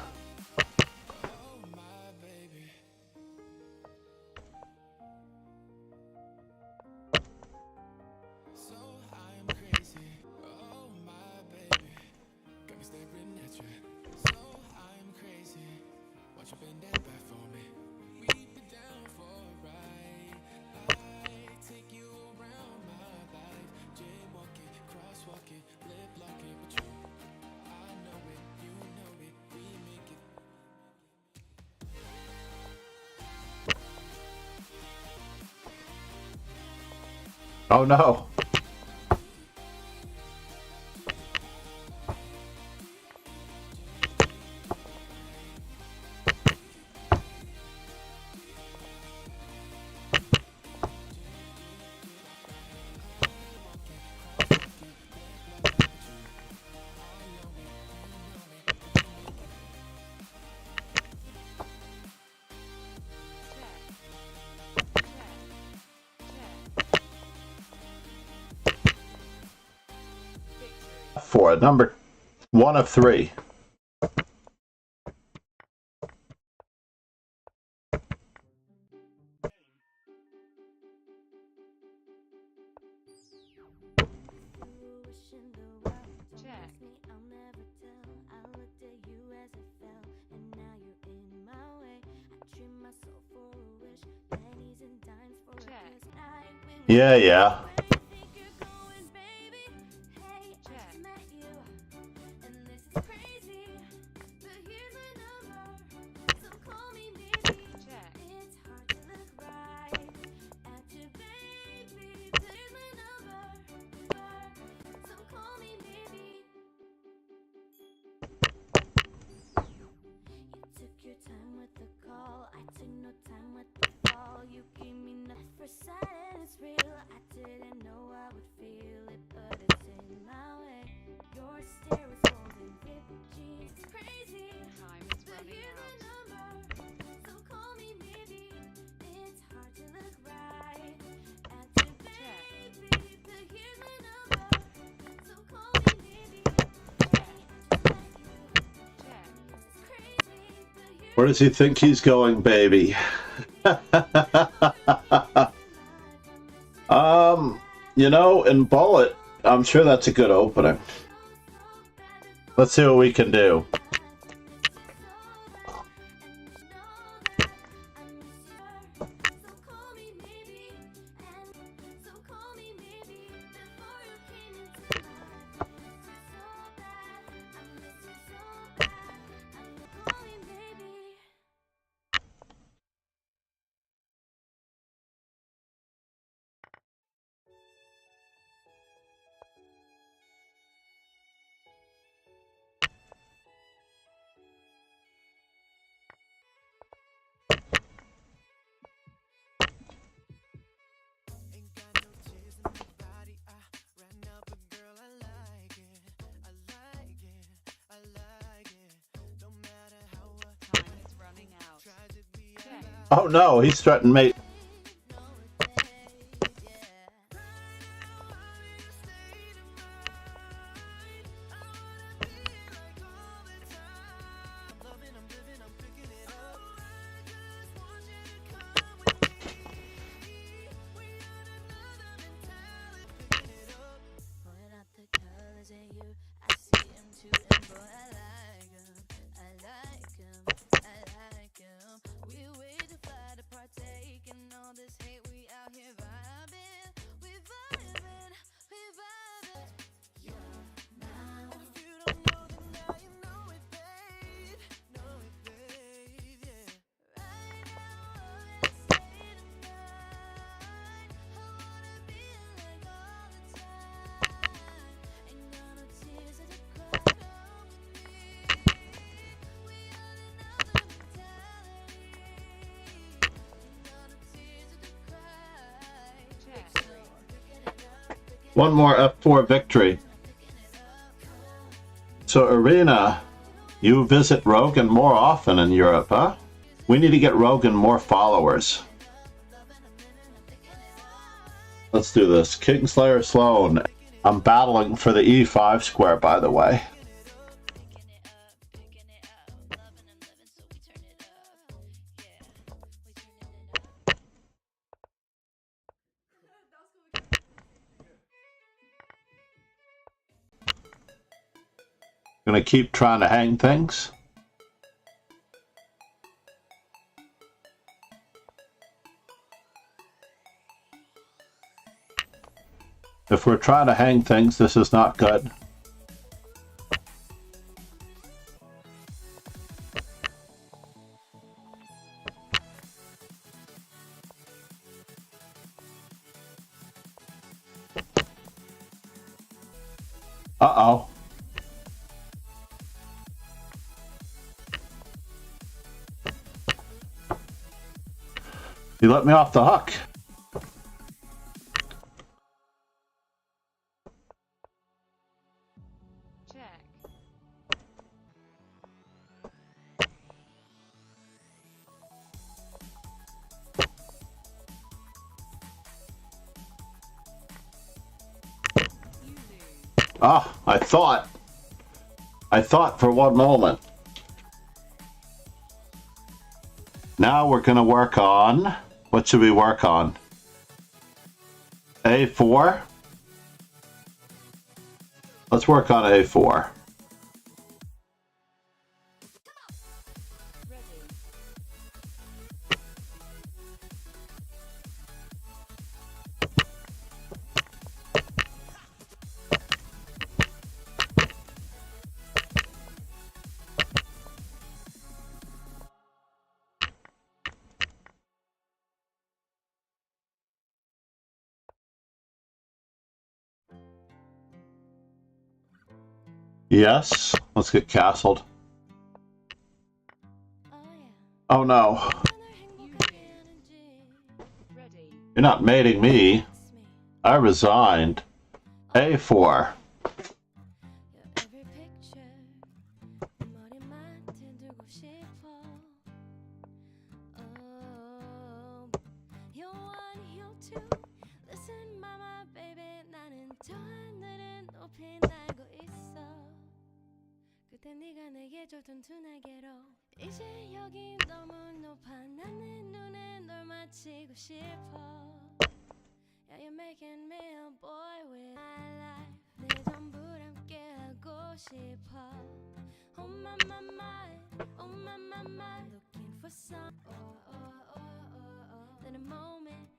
Oh no. F4, number 1 of 3. Yeah, yeah. Where does he think he's going, baby? You know, in Bullet, I'm sure that's a good opening. Let's see what we can do. Oh no, he's threatened mate. One more F4 victory. So, Irina, you visit Rogan more often in Europe, huh? We need to get Rogan more followers. Let's do this. Kingslayer Sloan. I'm battling for the E5 square, by the way. Gonna keep trying to hang things. If we're trying to hang things, this is not good. Uh-oh. You let me off the hook. Check. You lose. Ah, I thought for one moment. Now we're gonna work on, what should we work on? A4? Let's work on A4. Ready. Yes, let's get castled. Oh no, You lose. Ready. you're not mating me. I resigned. A4. Every picture 머리맡에 두고 싶어. Oh, you're one, you're two. Listen, mama, baby, 나는 저 하늘은 높이 날고 있어. 그때 네가 내게 줬던 두 날개로 이제 여기 너무 높아. 난 내 눈에 널 맞히고 싶어. Yeah, you're making me a boy with my life. 내 전부를 함께 하고 싶어. Oh my my my, oh my my my. Looking for some. Oh oh oh oh oh. Then a moment,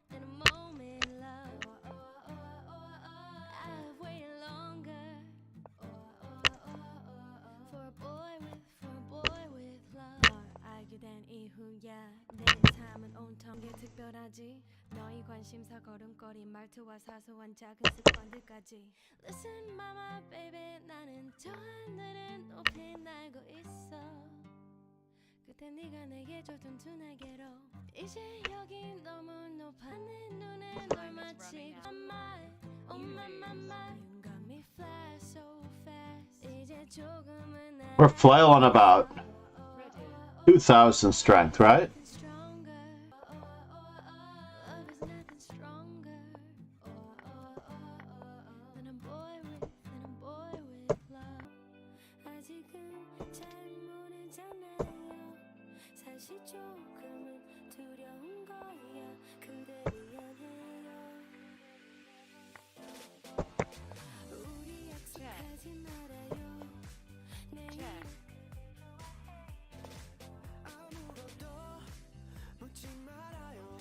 love. Oh oh oh oh oh. I've waited longer. Oh oh oh oh oh. For a boy with love. 널 알게 된 이후야 내 삶은 온통 게 특별하지. 너의 관심사 걸음걸이 말투와 사소한 작은 습관들까지. Listen mama baby 나는 저 하늘은 높이 날고 있어. 그때 네가 내게 줬던 두 날개로 이제 여기 너무 높아. 내 눈에 널 마치고 Oh my my my You got me fly so fast. 이제 조금은 We're flailing about Ready. 2,000 strength, right? stronger. Love is nothing stronger. Than a boy with love. 아직은 잘 모르잖아요. 사실 조금은 두려운 거야. 그대 미안해요. 우리 약속하지 말아요. 내일 Check. 아무것도 묻지 말아요.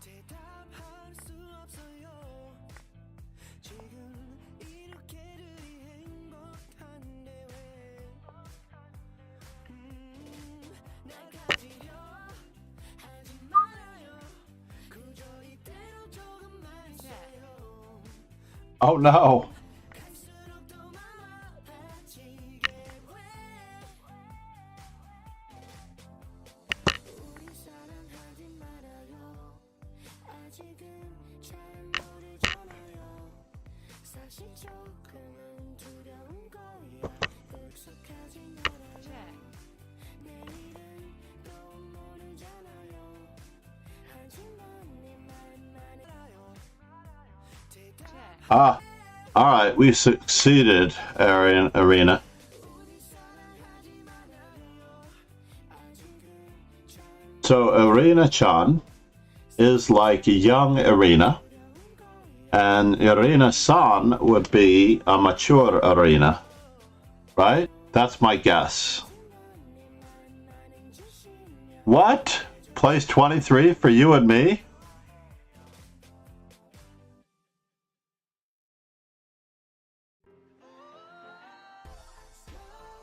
대답할 수 없어요. 지금 이렇게들이 행복한데 왜? 날 가지려 하지 말아요. 그저 이대로 조금만 있어요. Oh no. 갈수록 더 많아지게 왜? 우리 사랑하지 말아요. 아직은 잘 모르잖아요. check, check, Ah, all right, we succeeded, Arena. So Arena-chan is like a young Arena, and Arena-san would be a mature Arena, right? That's my guess. What? Place 23 for you and me?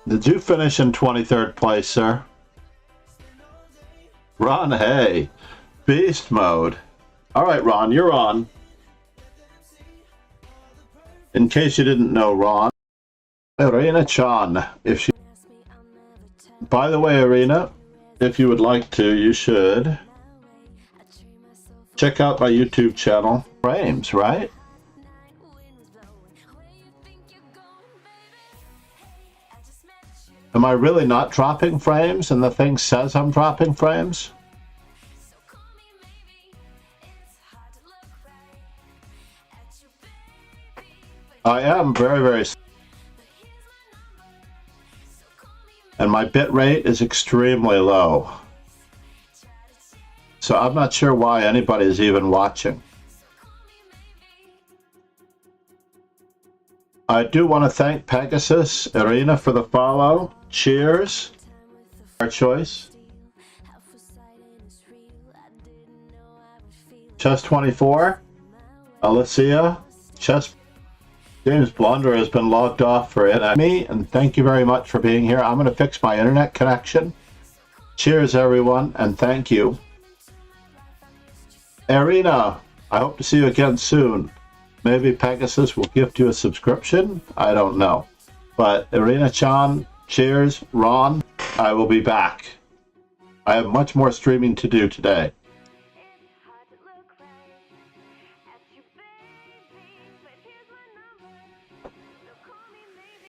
Did you finish in 23rd place, sir? Ron, hey. Beast mode. All right, Ron, you're on. In case you didn't know, Ron, Arena-chan, if she... By the way, Arena, if you would like to, you should check out my YouTube channel. Frames, right? Am I really not dropping frames and the thing says I'm dropping frames? I am very... And my bit rate is extremely low. So I'm not sure why anybody is even watching. I do want to thank Pegasus, Arena for the follow. Cheers. Our choice. Chess 24. Alicia. Chess. James Blunder has been logged off for it. Me, and thank you very much for being here. I'm going to fix my internet connection. Cheers, everyone, and thank you. Arena, I hope to see you again soon. Maybe Pegasus will gift you a subscription. I don't know. But Arena-chan, cheers. Ron, I will be back. I have much more streaming to do today.